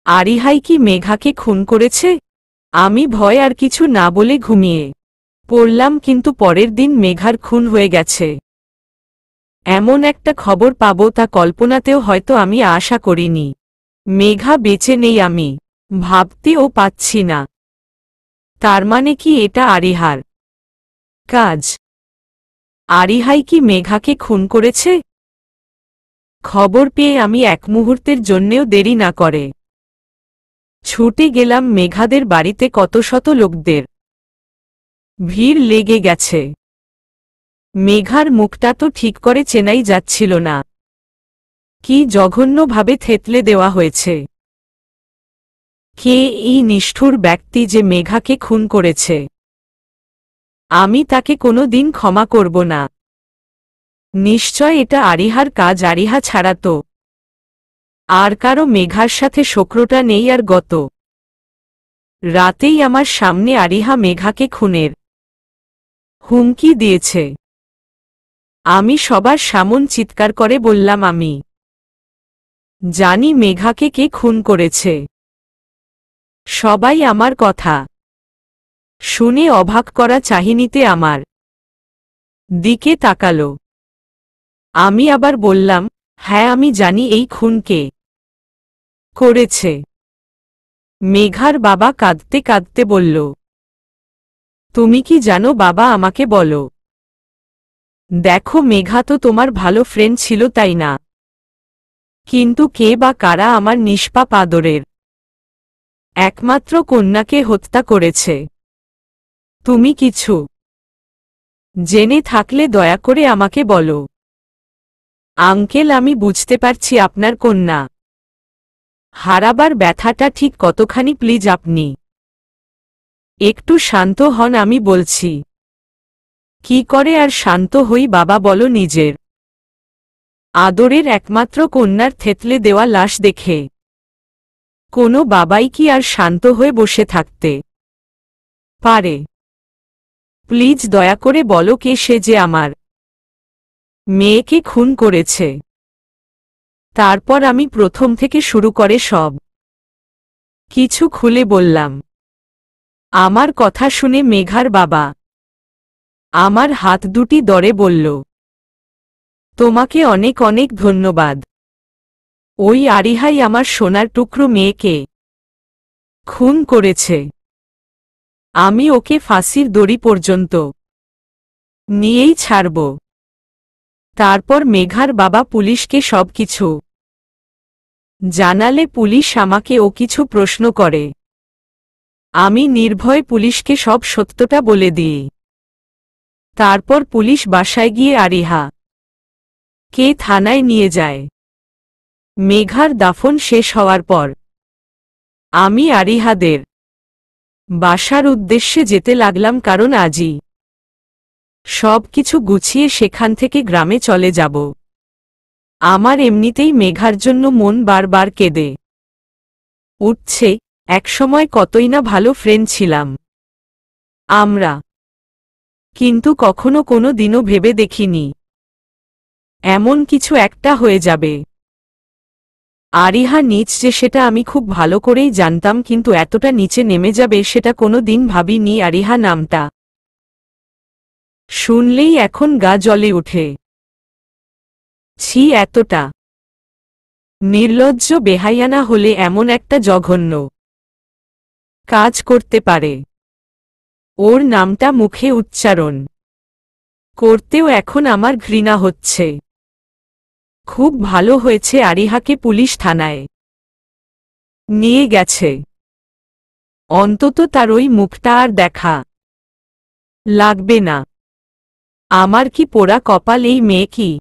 আরিহাই কি মেঘাকে খুন করেছে? আমি ভয় আর কিছু না বলে ঘুমিয়ে পড়লাম। কিন্তু পরের দিন মেঘার খুন হয়ে গেছে এমন একটা খবর পাবো তা কল্পনাতেও হয়তো আমি আশা করিনি। মেঘা বেঁচে নেই আমি ভাবতেও পাচ্ছি না। তার মানে কি এটা আরিহার কাজ? আরিহাই কি মেঘাকে খুন করেছে? খবর পেয়ে আমি এক মুহূর্তের জন্যেও দেরি না করে ছুটে গেলাম মেঘাদের বাড়িতে। কত শত লোকদের ভিড় লেগে গেছে। মেঘার মুখটা তো ঠিক করে চেনাই যাচ্ছিল না, কি জঘন্যভাবে থেতলে দেওয়া হয়েছে। কে এই নিষ্ঠুর ব্যক্তি যে মেঘাকে খুন করেছে? আমি তাকে কোনো দিন ক্ষমা করব না। নিশ্চয় এটা আরিহার কাজ। আরিহা ছাড়া তো আর কারো মেঘার সাথে শক্রতা নেই। আর গত রাতেই আমার সামনে আরিহা মেঘাকে খুনের হুমকি দিয়েছে। আমি সবার সামন চিৎকার করে বললাম, আমি জানি মেঘাকে কে খুন করেছে। সবাই আমার কথা শুনে অবাক করা চাহনিতে আমার দিকে তাকালো। আমি আবার বললাম, হ্যাঁ আমি জানি এই খুন কে করেছে। মেঘার বাবা কাঁদতে কাঁদতে বলল, তুমি কি জানো বাবা? আমাকে বলো। দেখো মেঘা তো তোমার ভালো ফ্রেন্ড ছিল, তাই না? কিন্তু কে বা কারা আমার নিষ্পাপ আদরের একমাত্র কন্যাকে হত্যা করেছে? তুমি কিছু জেনে থাকলে দয়া করে আমাকে বলো। আঙ্কেল, আমি বুঝতে পারছি আপনার কন্যা হারাবার ব্যথাটা ঠিক কতখানি প্লিজ আপনি একটু শান্ত হন, আমি বলছি। কি করে আর শান্ত হই বাবা, বলো। নিজের আদরের একমাত্র কন্যার থেতলে দেওয়া লাশ দেখে কোনো বাবাই কি আর শান্ত হয়ে বসে থাকতে পারে? প্লিজ দয়া করে বলো, কে সে যে আমার মেয়েকে খুন করেছে? তারপর আমি প্রথম থেকে শুরু করে সব কিছু খুলে বললাম। আমার কথা শুনে মেঘার বাবা আমার হাত দুটি ধরে বলল, তোমাকে অনেক অনেক ধন্যবাদ। ওই আরিহাই আমার সোনার টুকরো মেয়েকে খুন করেছে। আমি ওকে ফাঁসির দড়ি পর্যন্ত নিয়েই ছাড়ব। তারপর মেঘার বাবা পুলিশকে সবকিছু জানালে পুলিশ আমাকে ও কিছু প্রশ্ন করে। আমি নির্ভয় পুলিশকে সব সত্যটা বলে দিই। তারপর পুলিশ বাসায় গিয়ে আরিহা কে থানায় নিয়ে যায়। মেঘার দাফন শেষ হওয়ার পর আমি আরিহাদের বাসার উদ্দেশ্যে যেতে লাগলাম, কারণ আজই সব কিছু গুছিয়ে সেখান থেকে গ্রামে চলে যাব। আমার এমনিতেই মেঘার জন্য মন বারবার কেঁদে উঠছে। একসময় কতই না ভালো ফ্রেন্ড ছিলাম আমরা, কিন্তু কখনো কোনো দিনও ভেবে দেখিনি এমন কিছু একটা হয়ে যাবে। আরিহা নিচ যে সেটা আমি খুব ভালো করেই জানতাম, কিন্তু এতটা নিচে নেমে যাবে সেটা কোনো দিন ভাবিনি। আরিহা নামটা শুনলেই এখন গা জ্বলে ওঠে। ছি, এতটা নির্লজ্জ বেহাইয়ানা হলে এমন একটা জঘন্য কাজ করতে পারে? ওর নামটা মুখে উচ্চারণ করতেও এখন আমার ঘৃণা হচ্ছে। খুব ভালো হয়েছে আরিহাকে পুলিশ থানায় নিয়ে গেছে। অন্তত তার ওই মুখটা আর দেখা লাগবে না। আমার কি পোড়া কপাল, এই মেয়ে কি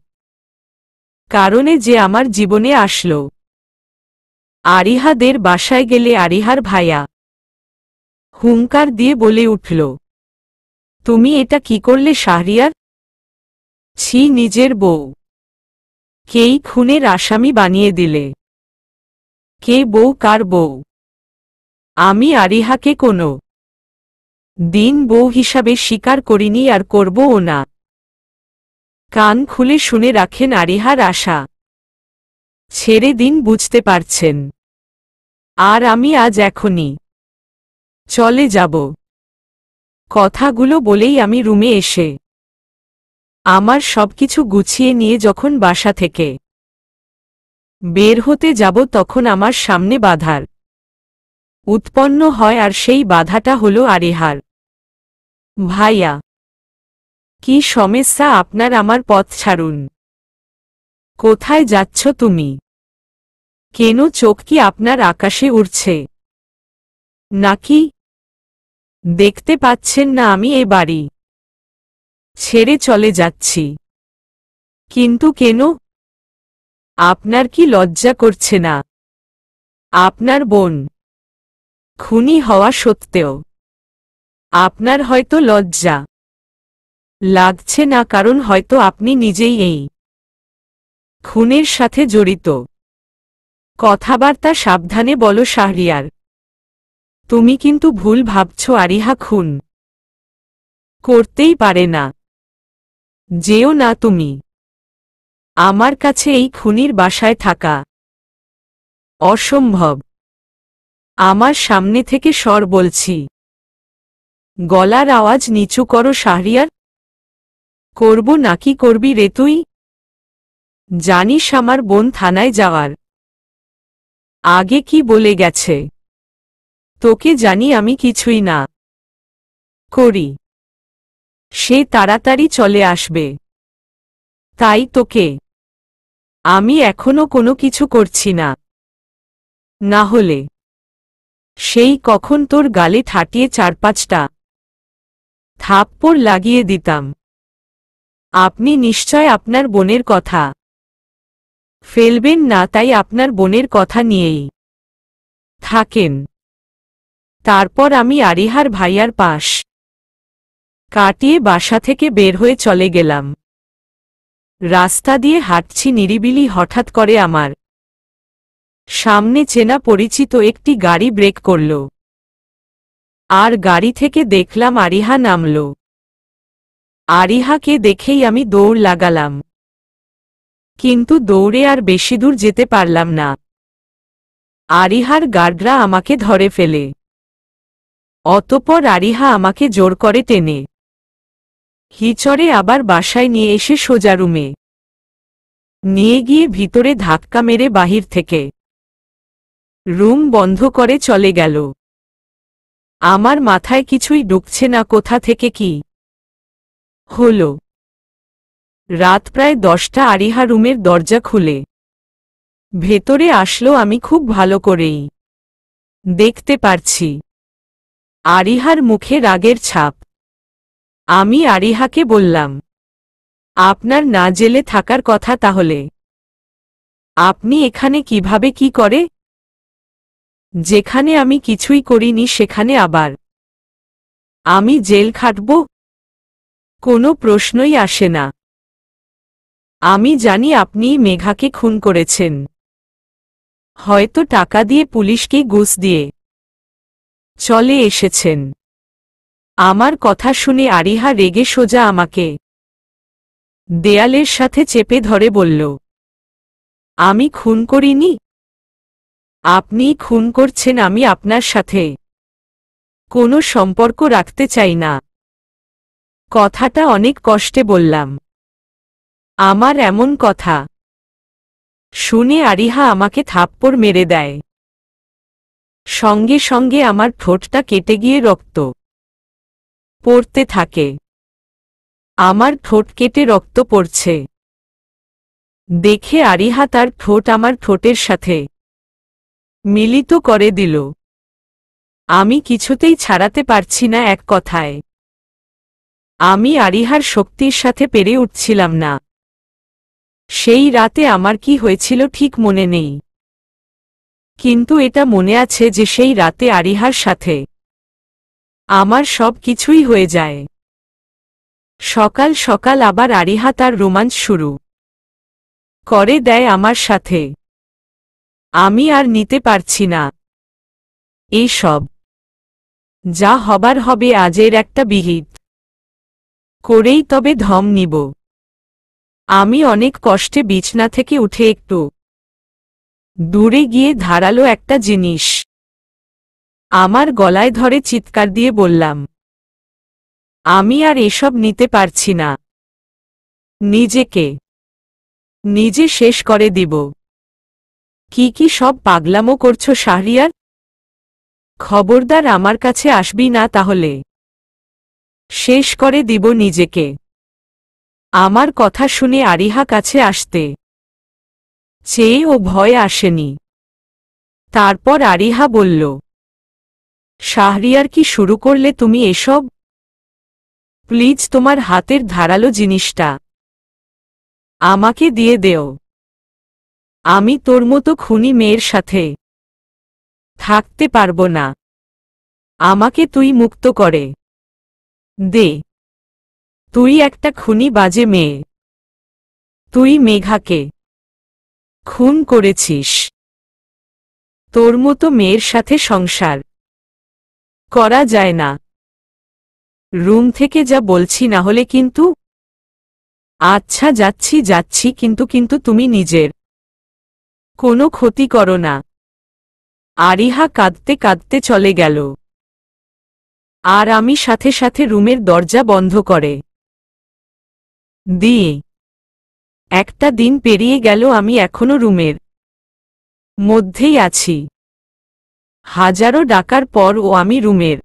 কারণে যে আমার জীবনে আসলো। আরিহাদের বাসায় গেলে আরিহার ভাইয়া হুঙ্কার দিয়ে বলে উঠল, তুমি এটা কি করলে শাহরিয়ার? ছি, নিজের বউ কেই খুনের আসামি বানিয়ে দিলে। কে বউ, কার বউ? আমি আরিহাকে কোনো দিন বউ হিসাবে স্বীকার করিনি, আর করবও না। কান খুলে শুনে রাখেন, আরিহার আশা ছেড়ে দিন, বুঝতে পারছেন? আর আমি আজ এখনই চলে যাব। কথাগুলো বলেই আমি রুমে এসে আমার সবকিছু গুছিয়ে নিয়ে যখন বাসা থেকে বের হতে যাব, তখন আমার সামনে বাধার উৎপন্ন হয়, আর সেই বাধাটা হলো আরিহার ভাইয়া। কি সমস্যা আপনার? আমার পথ ছাড়ুন। কোথায় যাচ্ছ তুমি? কেন চোখ কি আপনার আকাশে উড়ছে নাকি? দেখতে পাচ্ছেন না আমি এ বাড়ি ছেড়ে চলে যাচ্ছি? কিন্তু কেন? আপনার কি লজ্জা করছে না? আপনার বোন খুনি হওয়া সত্ত্বেও আপনার হয়তো লজ্জা লাগছে না, কারণ হয়তো আপনি নিজেই এই খুনের সাথে জড়িত। কথাবার্তা সাবধানে বলো শাহরিয়ার। তুমি কিন্তু ভুল ভাবছ, আরিহা খুন করতেই পারে না। যেও না তুমি। আমার কাছে এই খুনির বাসায় থাকা অসম্ভব। আমার সামনে থেকে সর বলছি। গলার আওয়াজ নিচু করো শাহরিয়ার। করব নাকি করবি রে তুই? জানিস আমার বোন থানায় যাওয়ার আগে কি বলে গেছে? তোকে জানি আমি কিছুই না করি সে তাড়াতাড়ি চলে আসবে। তাই তোকে আমি এখনো কোনো কিছু করছি না। না হলে সেই কখন তোর গালে ঠাটিয়ে 4-5টা থাপ্পড় লাগিয়ে দিতাম। আপনি নিশ্চয় আপনার বোনের কথা ফেলবেন না, তাই আপনার বোনের কথা নিয়েই থাকেন। তারপর আমি আরিহার ভাইয়ার পাশ কাটিয়ে বাসা থেকে বের হয়ে চলে গেলাম। রাস্তা দিয়ে হাঁটছি নিরিবিলি, হঠাৎ করে আমার সামনে চেনা পরিচিত একটি গাড়ি ব্রেক করল, আর গাড়ি থেকে দেখলাম আরিহা নামল। আরিহাকে দেখেই আমি দৌড় লাগালাম, কিন্তু দৌড়ে আর বেশি দূর যেতে পারলাম না। আরিহার গার্ডরা আমাকে ধরে ফেলে। অতঃপর আরিহা আমাকে জোর করে টেনে হিচড়ে আবার বাসায় নিয়ে এসে সোজা রুমে নিয়ে গিয়ে ভিতরে ধাক্কা মেরে বাহির থেকে রুম বন্ধ করে চলে গেল। আমার মাথায় কিছুই ঢুকছে না, কোথা থেকে কি হল। রাত প্রায় 10টা। আরিহা রুমের দরজা খুলে ভেতরে আসলো। আমি খুব ভালো করেই দেখতে পারছি আরিহার মুখে রাগের ছাপ। আমি আরিহাকে বললাম, আপনার না জেলে থাকার কথা, তাহলে আপনি এখানে কিভাবে কি করে? যেখানে আমি কিছুই করিনি সেখানে আবার আমি জেল খাটব? কোনো প্রশ্নই আসে না। আমি জানি আপনি মেঘাকে খুন করেছেন, হয়তো টাকা দিয়ে পুলিশকে ঘুষ দিয়ে চলে এসেছেন। আমার কথা শুনে আরিহা রেগে সোজা আমাকে দেয়ালের সাথে চেপে ধরে বলল, আমি খুন করিনি, আপনি খুন করছেন। আমি আপনার সাথে কোনো সম্পর্ক রাখতে চাই না। কথাটা অনেক কষ্টে বললাম। আমার এমন কথা শুনে আরিহা আমাকে থাপ্পড় মেরে দেয়। সঙ্গে সঙ্গে আমার ঠোঁটটা কেটে গিয়ে রক্ত পড়তে থাকে। আমার ঠোঁট কেটে রক্ত পড়ছে দেখে আরিহা তার ঠোঁট আমার ঠোঁটের সাথে মিলিত করে দিল। আমি কিছুতেই ছাড়াতে পারছি না। এক কথায় আমি আরিহার শক্তির সাথে পেরে উঠছিলাম না। সেই রাতে আমার কি হয়েছিল ঠিক মনে নেই, কিন্তু এটা মনে আছে যে সেই রাতে আরিহার সাথে আমার সব কিছুই হয়ে যায়। সকাল সকাল আবার আরিহা তার রোমাঞ্চ শুরু করে দেয় আমার সাথে। আমি আর নিতে পারছি না এইসব। যা হবার হবে, আজের একটা বিহিত করেই তবে ধম নিব। আমি অনেক কষ্টে বিছনা থেকে উঠে একটু দূরে গিয়ে ধারালো একটা জিনিস আমার গলায় ধরে চিৎকার দিয়ে বললাম, আমি আর এসব নিতে পারছি না। নিজে শেষ করে দিব। কি কি সব পাগলামো করছো শাহরিয়ার? খবরদার আমার কাছে আসবি না, তাহলে শেষ করে দিব নিজেকে। আমার কথা শুনে আরিহা কাছে আসতে চেয়ে ও ভয় আসেনি। তারপর আরিহা বলল, শাহরিয়ার কি শুরু করলে তুমি এসব? প্লিজ তোমার হাতের ধারালো জিনিসটা আমাকে দিয়ে দেও। আমি তোর মতো খুনি মেয়ের সাথে থাকতে পারবো না। আমাকে তুই মুক্ত করে দে। তুই একটা খুনি বাজে মেয়ে। তুই মেঘাকে খুন করেছিস। তোর মতো মেয়ের সাথে সংসার করা যায় না। রুম থেকে যা বলছি, না হলে কিন্তু। আচ্ছা যাচ্ছি, কিন্তু তুমি নিজের কোনো ক্ষতি করো না। আরিহা কাঁদতে কাঁদতে চলে গেল, আর আমি সাথে সাথে রুমের দরজা বন্ধ করে দিয়ে একটা দিন পেরিয়ে গেল। আমি এখনো রুমের মধ্যেই আছি। হাজারো ডাকার পরও আমি রুমের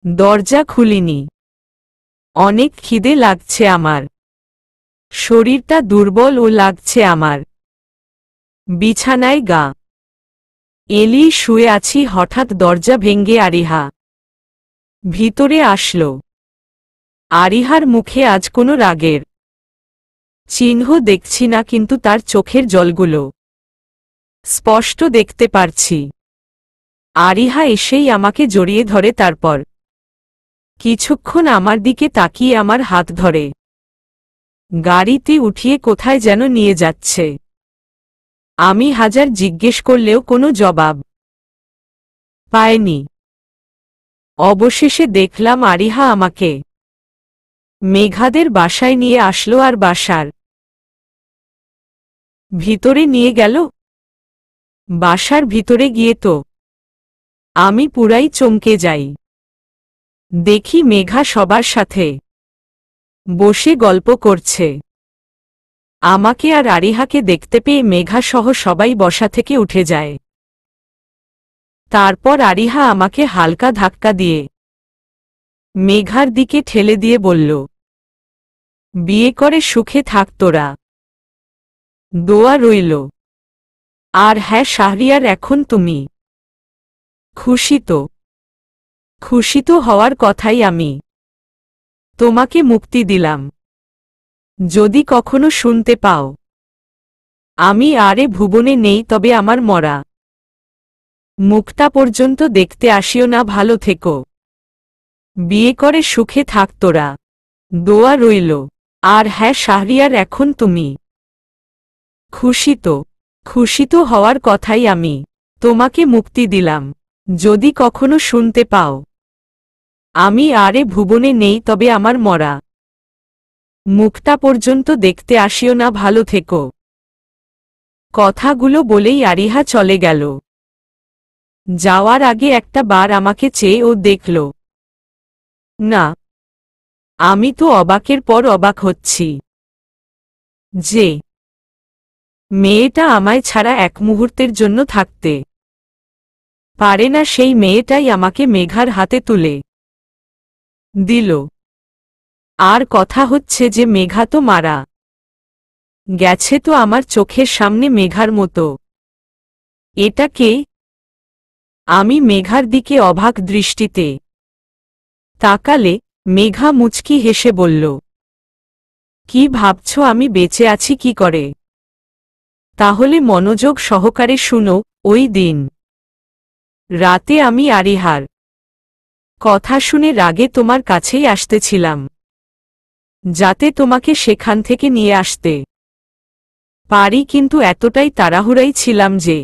দরজা খুলিনি। অনেক খিদে লাগছে আমার, শরীরটা দুর্বল ও লাগছে আমার। বিছানায় গা এলি শুয়ে আছি, হঠাৎ দরজা ভেঙে আরিহা ভিতরে আসলো। আরিহার মুখে আজ কোনো রাগের চিহ্ন দেখছি না, কিন্তু তার চোখের জলগুলো স্পষ্ট দেখতে পারছি। আরিহা এসেই আমাকে জড়িয়ে ধরে, তারপর কিছুক্ষণ আমার দিকে তাকিয়ে আমার হাত ধরে গাড়িতে উঠিয়ে কোথায় যেন নিয়ে যাচ্ছে। আমি হাজার জিজ্ঞেস করলেও কোনো জবাব পাইনি। অবশেষে দেখলাম আরিহা আমাকে মেঘাদের বাসায় নিয়ে আসলো আর বাসার ভিতরে নিয়ে গেল। বাসার ভিতরে গিয়ে তো আমি পুরাই চমকে যাই। দেখি মেঘা সবার সাথে বসে গল্প করছে। আমাকে আর আরিহাকে দেখতে পেয়ে মেঘা সহ সবাই বসা থেকে উঠে যায়। তারপর আরিহা আমাকে হালকা ধাক্কা দিয়ে মেঘার দিকে ঠেলে দিয়ে বলল, বিয়ে করে সুখে থাক তোরা। দোয়া রইল। আর হ্যাঁ শাহরিয়ার, এখন তুমি খুশি তো? খুশি তো হওয়ার কথাই, আমি তোমাকে মুক্তি দিলাম। যদি কখনো শুনতে পাও আমি আরে ভুবনে নেই, তবে আমার মরা মুখটা পর্যন্ত দেখতে আসিও না। ভালো থেকো, বিয়ে করে সুখে থাক তোরা। দোয়া রইল। আর হ্যাঁ শাহরিয়ার, এখন তুমি খুশি তো? খুশি তো হওয়ার কথাই, আমি তোমাকে মুক্তি দিলাম। যদি কখনো শুনতে পাও আমি আরে ভুবনে নেই, তবে আমার মরা মুখটা পর্যন্ত দেখতে আসিও না। ভালো থেকো। কথাগুলো বলেই আরিহা চলে গেল। যাওয়ার আগে একটা বার আমাকে চেয়ে ও দেখল না। আমি তো অবাকের পর অবাক হচ্ছি যে মেয়েটা আমায় ছাড়া এক মুহূর্তের জন্য থাকতে পারে না। সেই মেয়েটাই আমাকে মেঘার হাতে তুলে দিল। আর কথা হচ্ছে যে মেঘা তো মারা গেছে, তো আমার চোখের সামনে মেঘার মতো। এটা কে? আমি মেঘার দিকে অবাক দৃষ্টিতে তাকালে মেঘা মুচকি হেসে বলল, কি ভাবছ আমি বেঁচে আছি কি করে? তাহলে মনোযোগ সহকারে শুনো। ওই দিন রাতে আমি আরিহার কথা শুনে রাগে তোমার কাছেই আসতেছিলাম, যাতে তোমাকে সেখান থেকে নিয়ে আসতে পারি, কিন্তু এতটাই তাড়াহুড়াই ছিলাম যে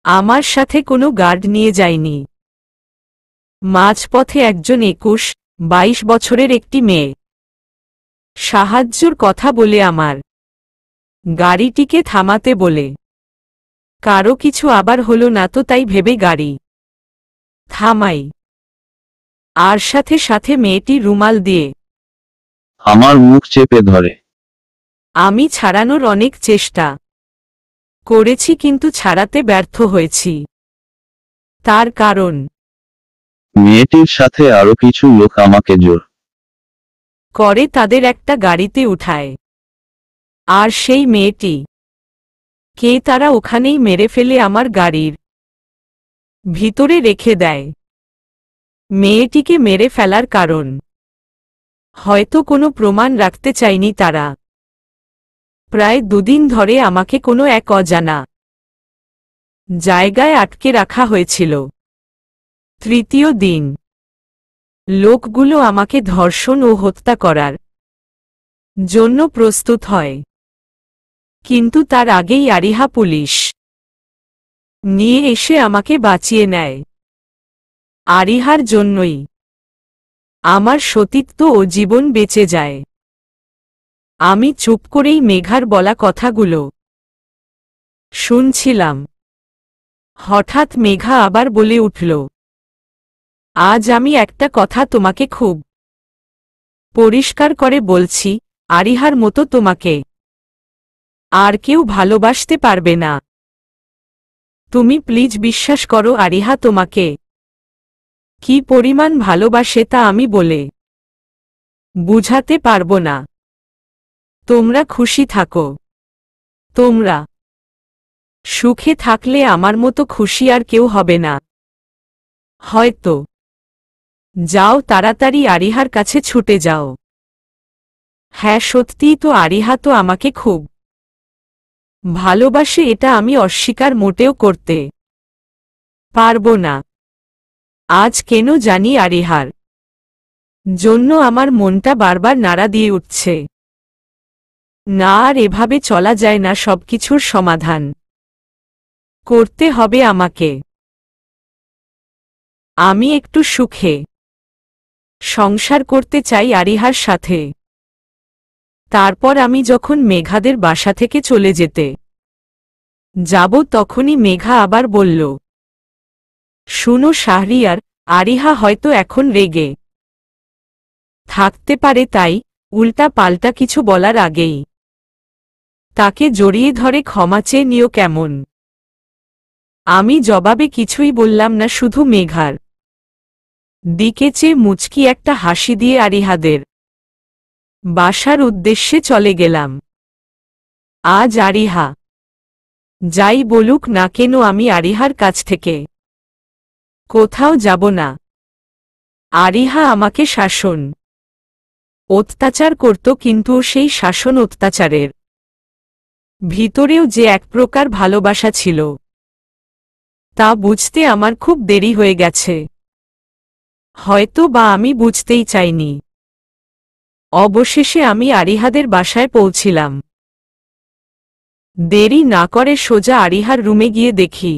আমার সাথে কোনো গার্ড নিয়ে যায়নি। মাঝপথে একজন 21-22 বছরের একটি মেয়ে সাহায্যর কথা বলে আমার গাড়িটিকে থামাতে বলে, কারো কিছু আবার হলো না তো, তাই ভেবে গাড়ি থামাই। আর সাথে সাথে মেয়েটি রুমাল দিয়ে আমার মুখ চেপে ধরে। আমি ছাড়ানোর অনেক চেষ্টা করেছি, কিন্তু ছাড়াতে ব্যর্থ হয়েছি। তার কারণ মেয়েটির সাথে আরো কিছু লোক আমাকে জোর করে তাদের একটা গাড়িতে উঠায়। আর সেই মেয়েটি কে তারা ওখানেই মেরে ফেলে আমার গাড়ির ভিতরে রেখে দেয়। মেয়েটিকে মেরে ফেলার কারণ হয়তো কোনো প্রমাণ রাখতে চায়নি তারা। প্রায় 2 দিন ধরে আমাকে কোনো এক অজানা জায়গায় আটকে রাখা হয়েছিল। তৃতীয় দিন লোকগুলো আমাকে ধর্ষণ ও হত্যা করার জন্য প্রস্তুত হয়, কিন্তু তার আগেই আরিহা পুলিশ নিয়ে এসে আমাকে বাঁচিয়ে নেয়। আরিহার জন্যই আমার সতীত্ব ও জীবন বেঁচে যায়। আমি চুপ করেই মেঘার বলা কথাগুলো শুনছিলাম। হঠাৎ মেঘা আবার বলে উঠল, আজ আমি একটা কথা তোমাকে খুব পরিষ্কার করে বলছি, আরিহার মতো তোমাকে আর কেউ ভালোবাসতে পারবে না। তুমি প্লিজ বিশ্বাস করো, আরিহা তোমাকে কি পরিমাণ ভালোবাসে তা আমি বলে বুঝাতে পারবো না। তোমরা খুশি থাকো। তোমরা সুখে থাকলে আমার মতো খুশি আর কেউ হবে না হয়তো। যাও তাড়াতাড়ি আরিহার কাছে ছুটে যাও। হ্যাঁ সত্যিই তো, আরিহা তো আমাকে খুব ভালোবাসে, এটা আমি অস্বীকার মোটেও করতে পারবো না। আজ কেন জানি আরিহার জন্য আমার মনটা বারবার নাড়া দিয়ে উঠছে। না, আর এভাবে চলা যায় না, সবকিছুর সমাধান করতে হবে আমাকে। আমি একটু সুখে সংসার করতে চাই আরিহার সাথে। তারপর আমি যখন মেঘাদের বাসা থেকে চলে যেতে যাব তখনই মেঘা আবার বলল, শুনো শাহরিয়ার, আরিহা হয়তো এখন রেগে থাকতে পারে, তাই উল্টা পাল্টা কিছু বলার আগেই তাকে জড়িয়ে ধরে ক্ষমা চেয়ে নিও কেমন। আমি জবাবে কিছুই বললাম না, শুধু মেঘার দিকে চেয়ে মুচকি একটা হাসি দিয়ে আরিহাদের বাসার উদ্দেশ্যে চলে গেলাম। আজ আরিহা যাই বলুক না কেন, আমি আরিহার কাছ থেকে কোথাও যাব না। আরিহা আমাকে শাসন অত্যাচার করত, কিন্তু সেই শাসন অত্যাচারের ভিতরেও যে এক প্রকার ভালোবাসা ছিল তা বুঝতে আমার খুব দেরি হয়ে গেছে। হয়তো বা আমি বুঝতেই চাইনি। অবশেষে আমি আরিহাদের বাসায় পৌঁছিলাম। দেরি না করে সোজা আরিহার রুমে গিয়ে দেখি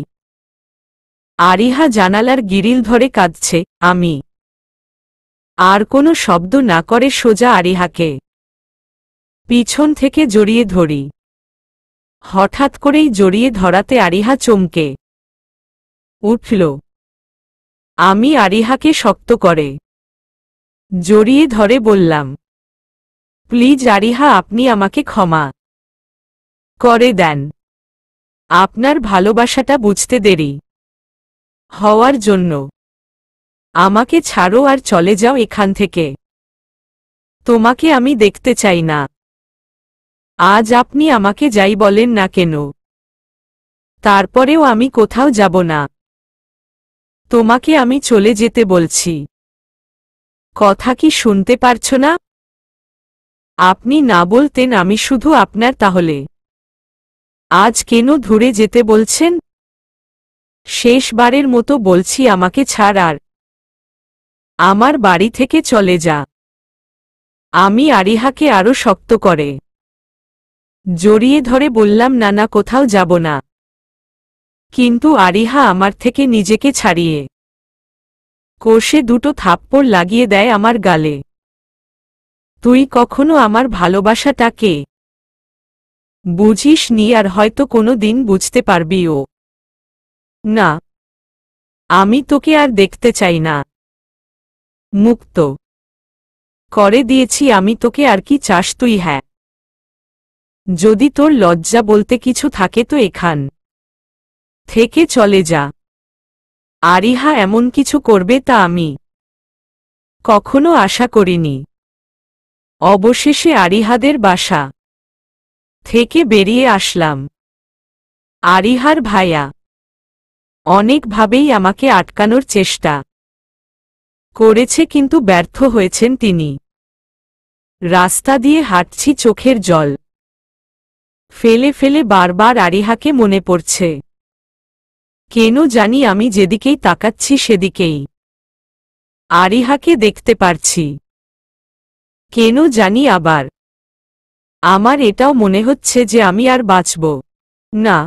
আরিহা জানালার গিরিল ধরে কাঁদছে। আমি আর কোনো শব্দ না করে সোজা আরিহাকে পিছন থেকে জড়িয়ে ধরি। হঠাৎ করেই জড়িয়ে ধরাতে আরিহা চমকে উঠল। আমি আরিহাকে শক্ত করে জড়িয়ে ধরে বললাম, প্লিজ আরিহা, আপনি আমাকে ক্ষমা করে দেন। আপনার ভালোবাসাটা বুঝতে দেরি হওয়ার জন্য আমাকে ছাড়ো আর চলে যাও এখান থেকে। তোমাকে আমি দেখতে চাই না। আজ আপনি আমাকে যাই বলেন না কেন, তারপরেও আমি কোথাও যাব না। তোমাকে আমি চলে যেতে বলছি। কথা কি শুনতে পারছো না? আপনি না বলতেন আমি শুধু আপনার, তাহলে আজ কেন দূরে যেতে বলছেন? শেষবারের মতো বলছি, আমাকে ছাড় আর আমার বাড়ি থেকে চলে যা। আমি আরিহাকে আরো শক্ত করে জড়িয়ে ধরে বললাম, না না, কোথাও যাব না। কিন্তু আরিহা আমার থেকে নিজেকে ছাড়িয়ে কষে দুটো থাপ্পড় লাগিয়ে দেয় আমার গালে। তুই কখনো আমার ভালোবাসাটাকে বুঝিস নি, আর হয়তো কোনো দিন বুঝতে পারবিও না। আমি তোকে আর দেখতে চাই না। মুক্ত করে দিয়েছি আমি তোকে, আর কি চাস তুই? হ্যাঁ, যদি তোর লজ্জা বলতে কিছু থাকে তো এখান থেকে চলে যা। আরিহা এমন কিছু করবে তা আমি কখনো আশা করিনি। অবশেষে আরিহাদের বাসা থেকে বেরিয়ে আসলাম। আরিহার ভাইয়া অনেকভাবেই আমাকে আটকানোর চেষ্টা করেছে, কিন্তু ব্যর্থ হয়েছেন তিনি। রাস্তা দিয়ে হাঁটছি, চোখের জল ফেলে ফেলে বারবার আরিহাকে মনে পড়ছে। কেন জানি আমি যেদিকেই তাকাচ্ছি সেদিকেই আরিহাকে দেখতে পারছি। কেন জানি আবার আমার এটাও মনে হচ্ছে যে আমি আর বাঁচব না।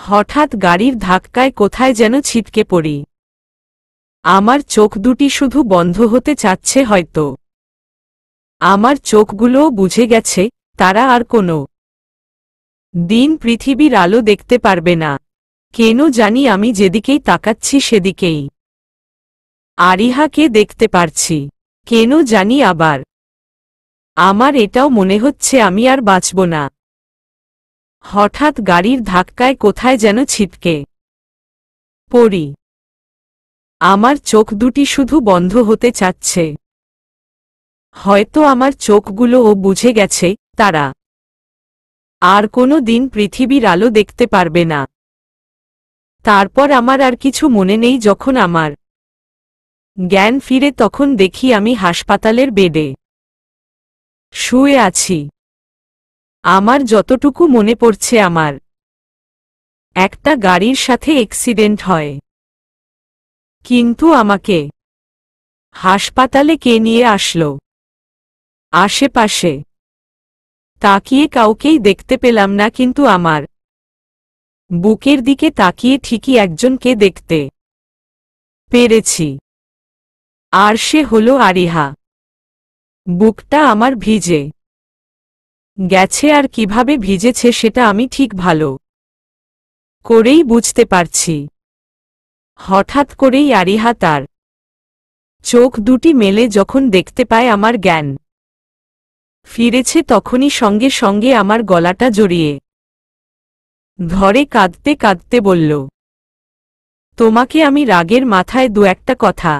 হঠাৎ গাড়ির ধাক্কায় কোথায় যেন ছিটকে পড়ি। আমার চোখ দুটি শুধু বন্ধ হতে চাচ্ছে। হয়তো আমার চোখগুলোও বুঝে গেছে তারা আর কোনো দিন পৃথিবীর আলো দেখতে পারবে না। কেন জানি আমি যেদিকেই তাকাচ্ছি সেদিকেই আরিহাকে দেখতে পারছি। কেন জানি আবার আমার এটাও মনে হচ্ছে আমি আর বাঁচব না। হঠাৎ গাড়ির ধাক্কায় কোথায় যেন ছিটকে পড়ি। আমার চোখ দুটি শুধু বন্ধ হতে চাচ্ছে। হয়তো আমার চোখগুলোও বুঝে গেছে তারা আর কোনো দিন পৃথিবীর আলো দেখতে পারবে না। তারপর আমার আর কিছু মনে নেই। যখন আমার জ্ঞান ফিরে তখন দেখি আমি হাসপাতালের বেডে শুয়ে আছি। আমার যতটুকু মনে পড়ছে আমার একটা গাড়ির সাথে অ্যাক্সিডেন্ট হয়, কিন্তু আমাকে হাসপাতালে কে নিয়ে আসলো? আশেপাশে তাকিয়ে কাউকেই দেখতে পেলাম না, কিন্তু আমার বুকের দিকে তাকিয়ে ঠিকই একজনকে দেখতে পেরেছি, আর সে হলো আরিহা। বুকটা আমার ভিজে গেছে, আর কিভাবে ভিজেছে সেটা আমি ঠিক ভালো করেই বুঝতে পারছি। হঠাৎ করেই আরিহা তার চোখ দুটি মেলে যখন দেখতে পায় আমার জ্ঞান ফিরেছে, তখনই সঙ্গে সঙ্গে আমার গলাটা জড়িয়ে ধরে কাঁদতে কাঁদতে বলল, তোমাকে আমি রাগের মাথায় দু একটা কথা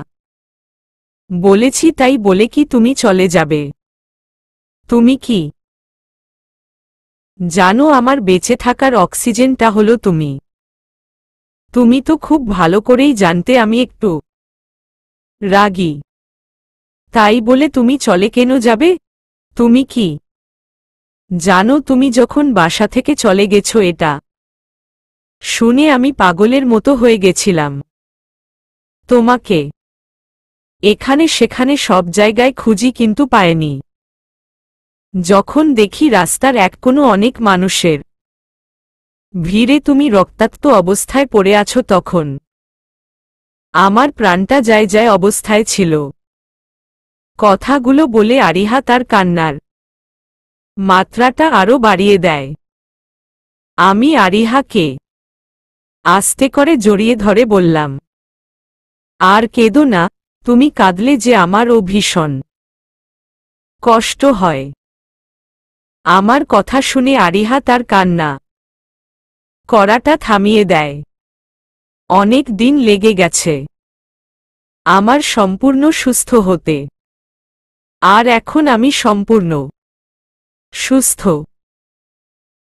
বলেছি, তাই বলে কি তুমি চলে যাবে? তুমি কি জানো আমার বেঁচে থাকার অক্সিজেনটা হলো তুমি? তুমি তো খুব ভালো করেই জানতে আমি একটু রাগী, তাই বলে তুমি চলে কেন যাবে? তুমি কি জানো তুমি যখন বাসা থেকে চলে গেছো, এটা শুনে আমি পাগলের মতো হয়ে গেছিলাম। তোমাকে এখানে সেখানে সব জায়গায় খুঁজি, কিন্তু পাইনি। যখন দেখি রাস্তার এক কোনো অনেক মানুষের ভিড়ে তুমি রক্তাক্ত অবস্থায় পড়ে আছো, তখন আমার প্রাণটা যায় যায় অবস্থায় ছিল। কথাগুলো বলে আরিহা তার কান্নার মাত্রাটা আরও বাড়িয়ে দেয়। আমি আরিহাকে আস্তে করে জড়িয়ে ধরে বললাম, আর কেঁদো না, তুমি কাঁদলে যে আমারও ভীষণ কষ্ট হয়। আমার কথা শুনে আরিহা তার কান্না করাটা থামিয়ে দেয়। অনেক দিন লেগে গেছে আমার সম্পূর্ণ সুস্থ হতে, আর এখন আমি সম্পূর্ণ সুস্থ।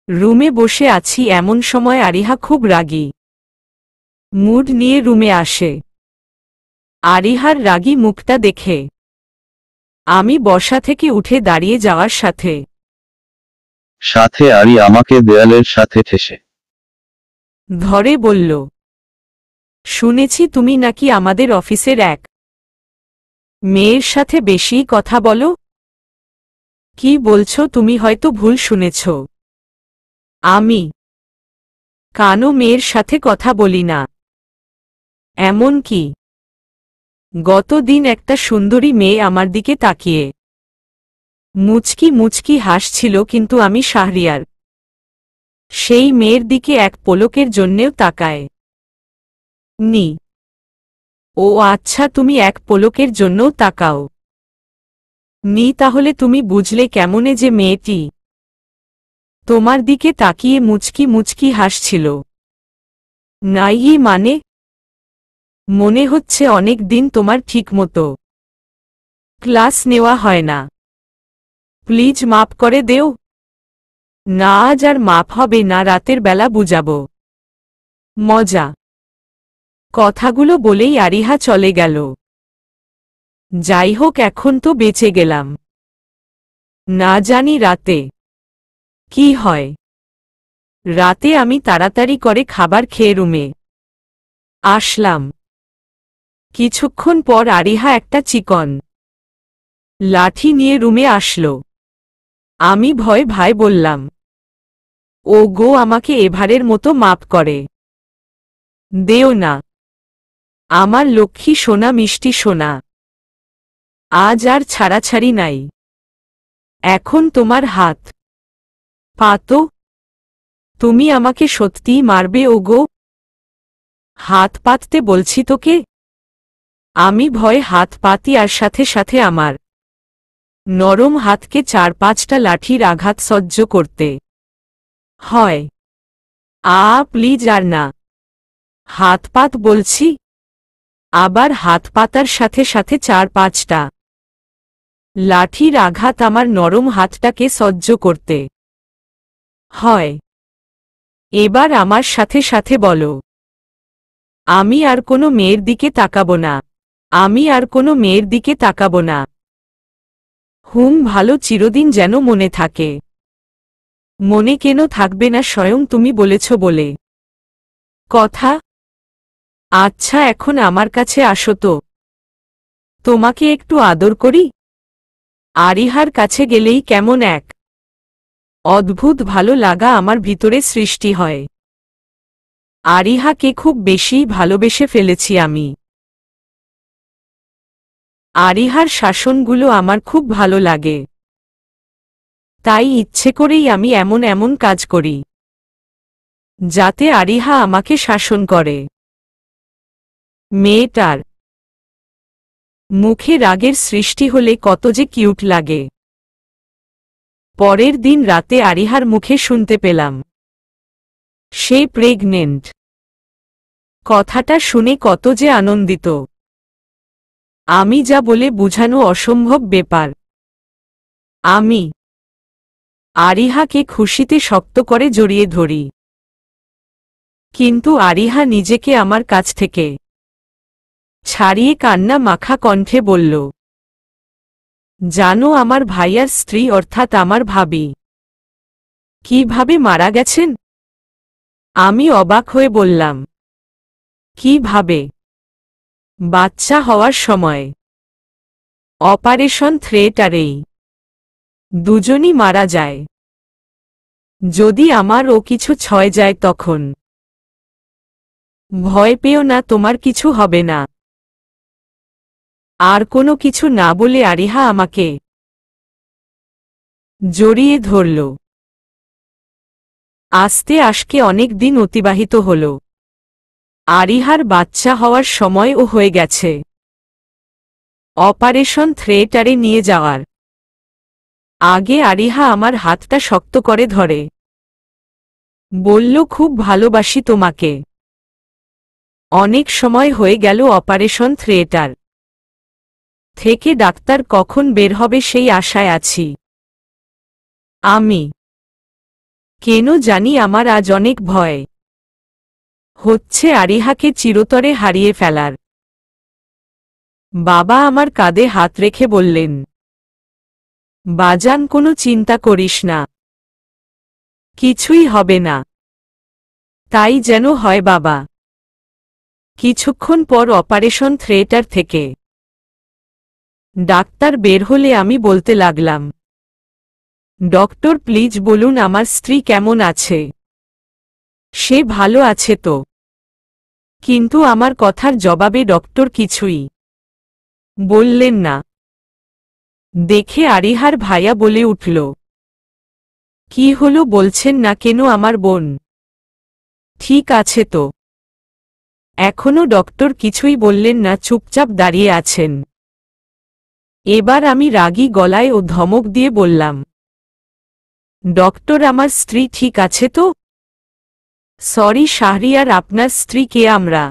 রুমে বসে আছি, এমন সময় আরিহা খুব রাগী মুড নিয়ে রুমে আসে। আরিহার রাগী মুখটা দেখে আমি বসা থেকে উঠে দাঁড়িয়ে যাওয়ার সাথে সাথে আরি আমাকে দেয়ালের সাথে ঠেসে ধরে বলল, শুনেছি তুমি নাকি আমাদের অফিসের এক মেয়ের সাথে বেশি কথা বলো। কি বলছো তুমি? হয়তো ভুল শুনেছ। আমি কানো মেয়ের সাথে কথা বলি না। এমন কি গতদিন একটা সুন্দরী মেয়ে আমার দিকে তাকিয়ে মুচকি মুচকি হাসছিল, কিন্তু আমি শাহরিয়ার সেই মেয়ের দিকে এক পলকের জন্যেও তাকায় নি। ও আচ্ছা, তুমি এক পলকের জন্যও তাকাও নি? তাহলে তুমি বুঝলে কেমনে যে মেয়েটি তোমার দিকে তাকিয়ে মুচকি মুচকি হাসছিল? নাই মানে মনে হচ্ছে অনেক দিন তোমার ঠিকমতো ক্লাস নেওয়া হয় না। প্লিজ মাপ করে দেও না, আজ আর মাপ হবে না, রাতের বেলা বুঝাবো মজা। কথাগুলো বলেই আরিহা চলে গেল। যাই হোক, এখন তো বেঁচে গেলাম। না জানি রাতে কি হয়। রাতে আমি তাড়াতাড়ি করে খাবার খেয়ে রুমে আসলাম। কিছুক্ষণ পর আরিহা একটা চিকন লাঠি নিয়ে রুমে আসলো। আমি ভয় ভয় বললাম, ও গো, আমাকে এবারের মতো মাপ করে দেও না, আমার লক্ষ্মী সোনা, মিষ্টি সোনা। আজ আর ছাড়াছাড়ি নাই। এখন তোমার হাত পাতো, তুমি আমাকে সত্যিই মারবে? ও গো, হাত পাততে বলছি তোকে। আমি ভয়ে হাত পাতি, আর সাথে সাথে আমার নরম হাতকে 4-5টা লাঠির আঘাত সহ্য করতে হয়। প্লিজ আর না, হাত পাত বলছি। আবার হাত পাতার সাথে সাথে 4-5টা লাঠির আঘাত আমার নরম হাতটাকে সহ্য করতে হয়। এবার আমার সাথে সাথে বলো, আমি আর কোনো মেয়ের দিকে তাকাবো না। আমি আর কোনো মেয়ের দিকে তাকাবো না। ভালো, চিরদিন যেন মনে থাকে। মনে কেন থাকবে না? স্বয়ং তুমি বলেছ বলে। কথা। আচ্ছা এখন আমার কাছে আসো তো, তোমাকে একটু আদর করি। আরিহার কাছে গেলেই কেমন এক অদ্ভুত ভালো লাগা আমার ভিতরে সৃষ্টি হয়। আরিহাকে খুব বেশি ভালোবেসে ফেলেছি আমি। আরিহার শাসনগুলো আমার খুব ভালো লাগে, তাই ইচ্ছে করেই আমি এমন এমন কাজ করি যাতে আরিহা আমাকে শাসন করে। মেয়েটার মুখে রাগের সৃষ্টি হলে কত যে কিউট লাগে। পরের দিন রাতে আরিহার মুখে শুনতে পেলাম সে প্রেগনেন্ট। কথাটা শুনে কত যে আনন্দিত, আমি যা বলে বুঝানো অসম্ভব ব্যাপার। আমি আরিহাকে খুশিতে শক্ত করে জড়িয়ে ধরি, কিন্তু আরিহা নিজেকে আমার কাছ থেকে ছাড়িয়ে কান্না মাখা কণ্ঠে বলল, জানো আমার ভাইয়ার স্ত্রী অর্থাৎ আমার ভাবি কিভাবে মারা গেছেন? আমি অবাক হয়ে বললাম, কিভাবে? বাচ্চা হওয়ার সময় অপারেশন থিয়েটারেই দুজনই মারা যায়। যদি আমার ও কিছু ছয় যায় তখন? ভয় পেও না, তোমার কিছু হবে না। আর কোনো কিছু না বলে আরিহা আমাকে জড়িয়ে ধরল। আস্তে আস্তে অনেক দিন অতিবাহিত হল। আরিহার বাচ্চা হওয়ার সময়ও হয়ে গেছে। অপারেশন থিয়েটারে নিয়ে যাওয়ার আগে আরিহা আমার হাতটা শক্ত করে ধরে বলল, খুব ভালোবাসি তোমাকে। অনেক সময় হয়ে গেল অপারেশন থিয়েটার থেকে ডাক্তার কখন বের হবে সেই আশায় আছি আমি। কেন জানি আমার আজ অনেক ভয় হচ্ছে আরিহাকে চিরতরে হারিয়ে ফেলার। বাবা আমার কাঁধে হাত রেখে বললেন, বাজান কোনো চিন্তা করিস না, কিছুই হবে না। তাই যেন হয় বাবা। কিছুক্ষণ পর অপারেশন থিয়েটার থেকে ডাক্তার বের হলে আমি বলতে লাগলাম, ডক্টর প্লিজ বলুন আমার স্ত্রী কেমন আছে? সে ভালো আছে তো? কিন্তু আমার কথার জবাবে ডক্টর কিছুই বললেন না। দেখে আরিহার ভাইয়া বলে উঠল, কি হলো বলছেন না কেন আমার বোন? ঠিক আছে তো? এখনো ডক্টর কিছুই বললেন না, চুপচাপ দাঁড়িয়ে আছেন। এবার আমি রাগী গলায় ও ধমক দিয়ে বললাম, ডক্টর আমার স্ত্রী ঠিক আছে তো? সরি শাহরিয়ার, আপনার স্ত্রীকে আমরা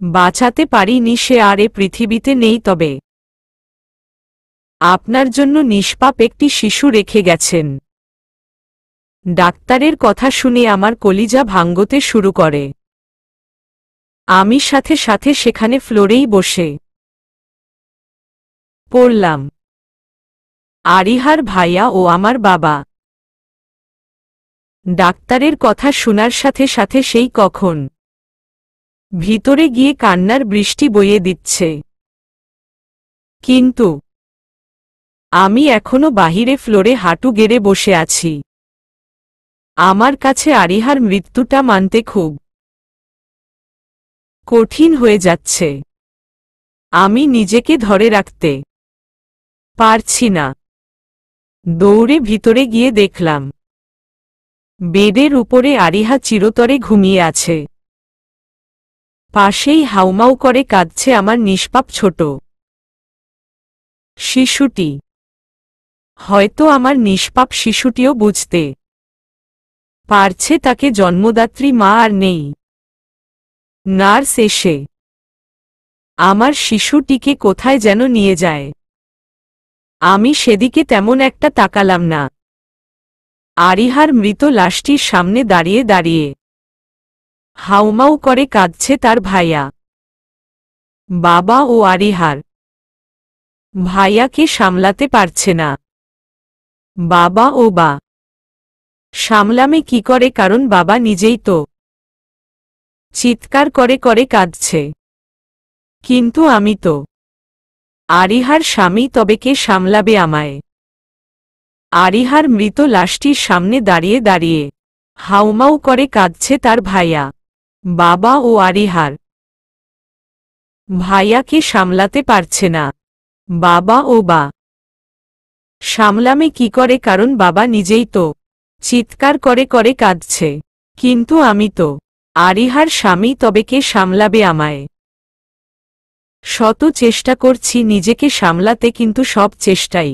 বাঁচাতে পারিনি, সে আর এ পৃথিবীতে নেই, তবে আপনার জন্য নিষ্পাপ একটি শিশু রেখে গেছেন। ডাক্তারের কথা শুনে আমার কলিজা ভাঙ্গতে শুরু করে। আমি সাথে সাথে সেখানে ফ্লোরেই বসে পড়লাম। আরিহার ভাইয়া ও আমার বাবা ডাক্তারের কথা শোনার সাথে সাথে সেই কখন ভিতরে গিয়ে কান্নার বৃষ্টি বইয়ে দিচ্ছে। কিন্তু আমি এখনো বাহিরে ফ্লোরে হাঁটু গেড়ে বসে আছি। আমার কাছে আরিহার মৃত্যুটা মানতে খুব কঠিন হয়ে যাচ্ছে। আমি নিজেকে ধরে রাখতে পারছি না। দৌড়ে ভিতরে গিয়ে দেখলাম বেডের উপরে আরিহা চিরতরে ঘুমিয়ে আছে। পাশেই হাউমাউ করে কাঁদছে আমার নিষ্পাপ ছোট শিশুটি। হয়তো আমার নিষ্পাপ শিশুটিও বুঝতে পারছে তাকে জন্মদাত্রী মা আর নেই। নার্স এসে আমার শিশুটিকে কোথায় যেন নিয়ে যায়। আমি সেদিকে তেমন একটা তাকালাম না। আরিহার মৃত লাশটির সামনে দাঁড়িয়ে দাঁড়িয়ে হাউমাউ করে কাঁদছে তার ভাইয়া, বাবা ও আরিহার ভাইয়াকে সামলাতে পারছে না। বাবা ও বা সামলামে কি করে, কারণ বাবা নিজেই তো চিৎকার করে করে কাঁদছে। কিন্তু আমি তো আরিহার স্বামী, তবে কে সামলাবে আমায়? আরিহার মৃত লাশটির সামনে দাঁড়িয়ে দাঁড়িয়ে হাউমাউ করে কাঁদছে তার ভাইয়া, বাবা ও আরিহার। ভাইয়াকে সামলাতে পারছে না, বাবা ও বা সামলামে কি করে, কারণ বাবা নিজেই তো চিৎকার করে করে কাঁদছে। কিন্তু আমি তো আরিহার স্বামী, তবে কে সামলাবে আমায়? শত চেষ্টা করছি নিজেকে সামলাতে, কিন্তু সব চেষ্টাই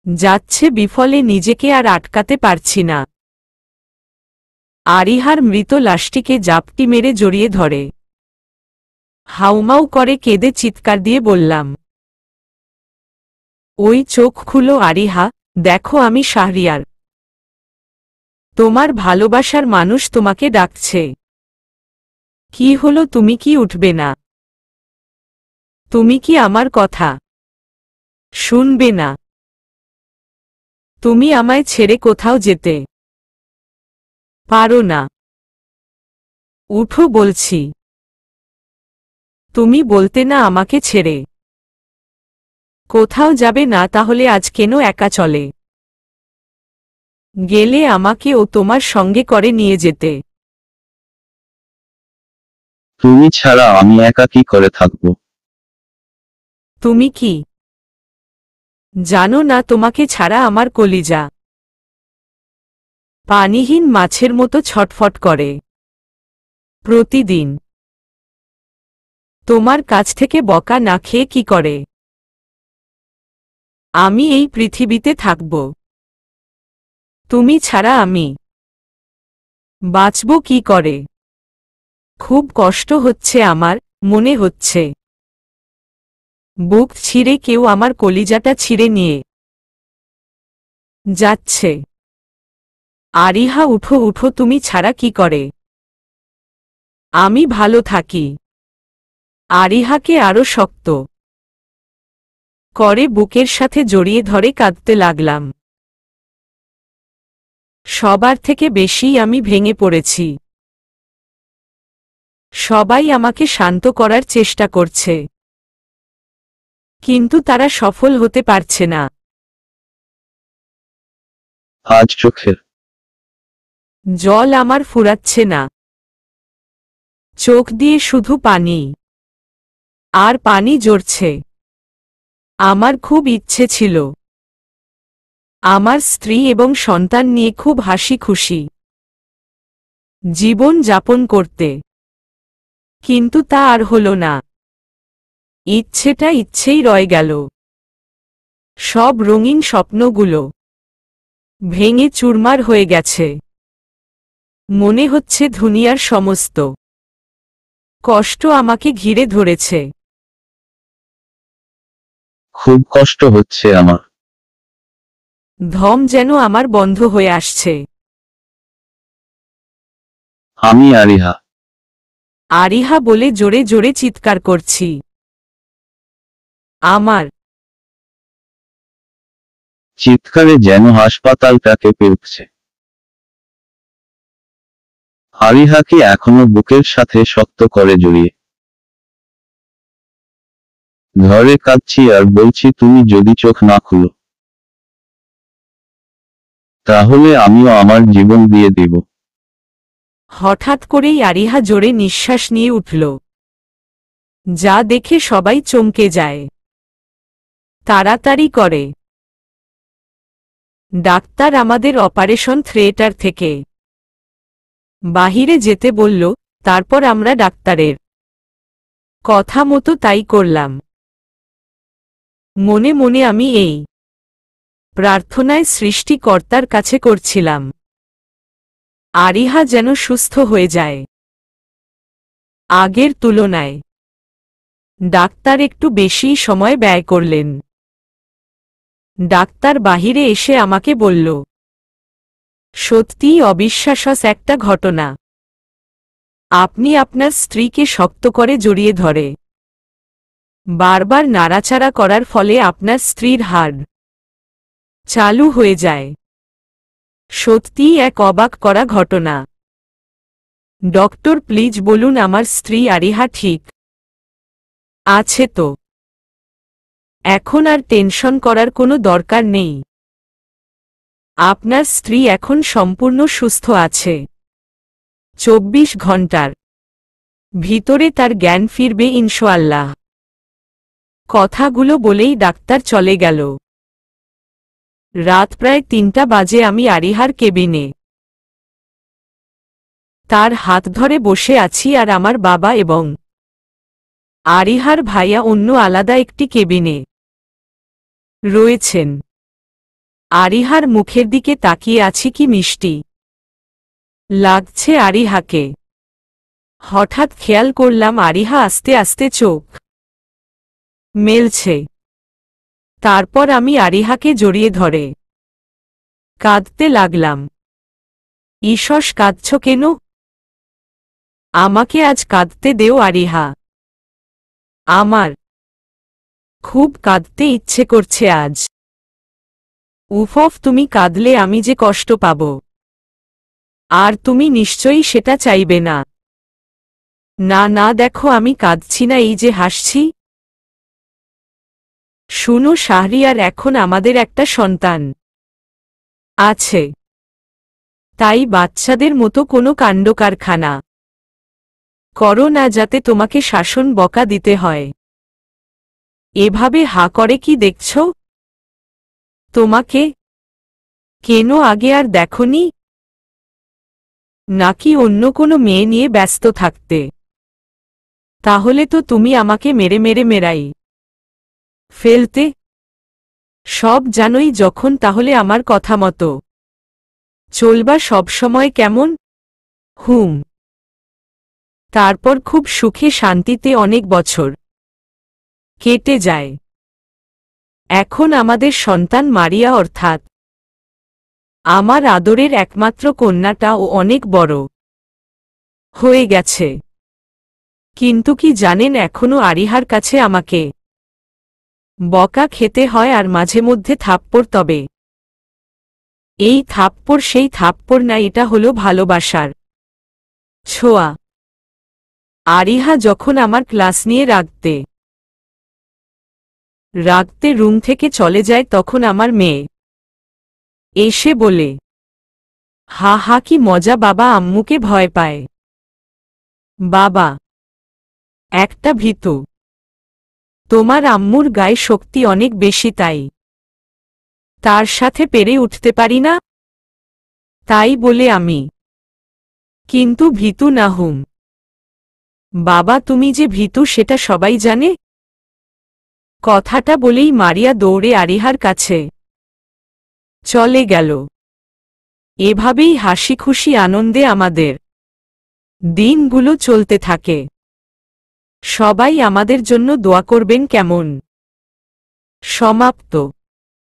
যাচ্ছে বিফলে, নিজেকে আর আটকাতে পারছি না। আরিহার মৃত লাশটিকে জাপটি মেরে জড়িয়ে ধরে হাউমাউ করে কেঁদে চিৎকার দিয়ে বললাম, ওই চোখ খুলো আরিহা, দেখো আমি শাহরিয়ার, তোমার ভালোবাসার মানুষ তোমাকে ডাকছে। কি হলো, তুমি কি উঠবে না? তুমি কি আমার কথা শুনবে না? তুমি আমায় ছেড়ে কোথাও যেতে পারো না? উঠো বলছি। তুমি বলতে না আমাকে ছেড়ে কোথাও যাবে না, তাহলে আজ কেন একা চলে গেলে আমাকে ও তোমার সঙ্গে করে নিয়ে যেতে? তুমি ছাড়া আমি একা কি করে থাকব? তুমি কি জানো না, তোমাকে ছাড়া আমার কলিজা পানিহীন মাছের মতো ছটফট করে প্রতিদিন। তোমার কাছ থেকে বকা না খেয়ে কি করে আমি এই পৃথিবীতে থাকব? তুমি ছাড়া আমি বাঁচব কি করে? খুব কষ্ট হচ্ছে আমার, মনে হচ্ছে বুক ছিঁড়ে কেউ আমার কলিজাটা ছিঁড়ে নিয়ে যাচ্ছে। আরিহা উঠো উঠো, তুমি ছাড়া কি করে আমি ভালো থাকি? আরিহাকে আরো শক্ত করে বুকের সাথে জড়িয়ে ধরে কাঁদতে লাগলাম। সবার থেকে বেশি আমি ভেঙে পড়েছি। সবাই আমাকে শান্ত করার চেষ্টা করছে, কিন্তু তারা সফল হতে পারছে না। আজ চোখের জল আমার ফুরাচ্ছে না, চোখ দিয়ে শুধু পানি আর পানি ঝরছে। আমার খুব ইচ্ছে ছিল আমার স্ত্রী এবং সন্তান নিয়ে খুব হাসি খুশি জীবন যাপন করতে, কিন্তু তা আর হলো না। ইচ্ছেটা ইচ্ছেই রয়ে গেল। সব রঙিন স্বপ্নগুলো ভেঙে চুরমার হয়ে গেছে। মনে হচ্ছে দুনিয়ার সমস্ত কষ্ট আমাকে ঘিরে ধরেছে। খুব কষ্ট হচ্ছে আমার। ধম যেন আমার বন্ধ হয়ে আসছে। আমি আরিহা। আরিহা বলে জোরে জোরে চিৎকার করছি। আমার চিৎকারে যেন হাসপাতালটা কেঁপে উঠছে। আরিহাকে এখনো বুকের সাথে শক্ত করে জড়িয়ে ধরে কাঁদছি আর বলছি, তুমি যদি চোখ না খুলো তাহলে আমিও আমার জীবন দিয়ে দেব। হঠাৎ করেই আরিহা জোরে নিঃশ্বাস নিয়ে উঠল, যা দেখে সবাই চমকে যায়। তাড়াতাড়ি করে ডাক্তার আমাদের অপারেশন থিয়েটার থেকে বাহিরে যেতে বলল। তারপর আমরা ডাক্তারের কথা মতো তাই করলাম। মনে মনে আমি এই প্রার্থনায় সৃষ্টিকর্তার কাছে করছিলাম, আরিহা যেন সুস্থ হয়ে যায়। আগের তুলনায় ডাক্তার একটু বেশি সময় ব্যয় করলেন। ডাক্তার বাহিরে এসে আমাকে বলল, সত্যিই অবিশ্বাস্য একটা ঘটনা। আপনি আপনার স্ত্রীকে শক্ত করে জড়িয়ে ধরে বারবার নাড়াচাড়া করার ফলে আপনার স্ত্রীর হাড় চালু হয়ে যায়। সত্যিই এক অবাক করা ঘটনা। ডক্টর প্লিজ বলুন আমার স্ত্রী আরিহা ঠিক আছে তো? এখন আর টেনশন করার কোনো দরকার নেই। আপনার স্ত্রী এখন সম্পূর্ণ সুস্থ আছে। 24 ঘন্টার ভিতরে তার জ্ঞান ফিরবে ইনশাআল্লাহ। কথাগুলো বলেই ডাক্তার চলে গেল। রাত প্রায় 3টা বাজে। আমি আরিহার কেবিনে তার হাত ধরে বসে আছি, আর আমার বাবা এবং আরিহার ভাইয়া অন্য আলাদা একটি কেবিনে রয়েছেন। আরিহার মুখের দিকে তাকিয়ে আছি, কি মিষ্টি লাগছে আরিহাকে। হঠাৎ খেয়াল করলাম আরিহা আস্তে আস্তে চোখ মেলছে। তারপর আমি আরিহাকে জড়িয়ে ধরে কাঁদতে লাগলাম। ঈশস, কাঁদছ কেন? আমাকে আজ কাঁদতে দেও আরিহা। আমার খুব কাঁদতে ইচ্ছে করছে আজ। উফ, তুমি কাঁদলে আমি যে কষ্ট পাব, আর তুমি নিশ্চয়ই সেটা চাইবে না। না না, দেখো আমি কাঁদছি না, এই যে হাসছি। শুনো শাহরিয়ার, এখন আমাদের একটা সন্তান আছে, তাই বাচ্চাদের মতো কোনো কাণ্ডকারখানা করো না, যাতে তোমাকে শাসন বকা দিতে হয়। এভাবে হা করে কি দেখছ? তোমাকে কেন আগে আর দেখনি? নাকি অন্য কোনো মেয়ে নিয়ে ব্যস্ত থাকতে? তাহলে তো তুমি আমাকে মেরে মেরে মেরাই ফেলতে। সব জানোই যখন, তাহলে আমার কথা মতো চলবা সবসময়, কেমন? হুম। তারপর খুব সুখে শান্তিতে অনেক বছর কেটে যায়। এখন আমাদের সন্তান মারিয়া, অর্থাৎ আমার আদরের একমাত্র কন্যাটাও অনেক বড় হয়ে গেছে। কিন্তু কি জানেন, এখনো আরিহার কাছে আমাকে বকা খেতে হয়, আর মাঝে মধ্যে থাপ্পড়। তবে এই থাপ্পড় সেই থাপ্পড় না, এটা হলো ভালোবাসার ছোঁয়া। আরিহা যখন আমার ক্লাস নিয়ে রাগতে রাগতে রুম থেকে চলে যায়, তখন আমার মেয়ে এসে বলে, হা হা কি মজা, বাবা আম্মুকে ভয় পায়। বাবা একটা ভীতু, তোমার আম্মুর গায়ে শক্তি অনেক বেশি, তাই তার সাথে পেরে উঠতে পারি না। তাই বলে আমি কিন্তু ভীতু না হুম। বাবা তুমি যে ভীতু সেটা সবাই জানে। কথাটা বলেই মারিয়া দৌড়ে আরিহার কাছে চলে গেল। এভাবেই হাসি খুশি আনন্দে আমাদের দিনগুলো চলতে থাকে। সবাই আমাদের জন্য দোয়া করবেন। কেমন? সমাপ্ত।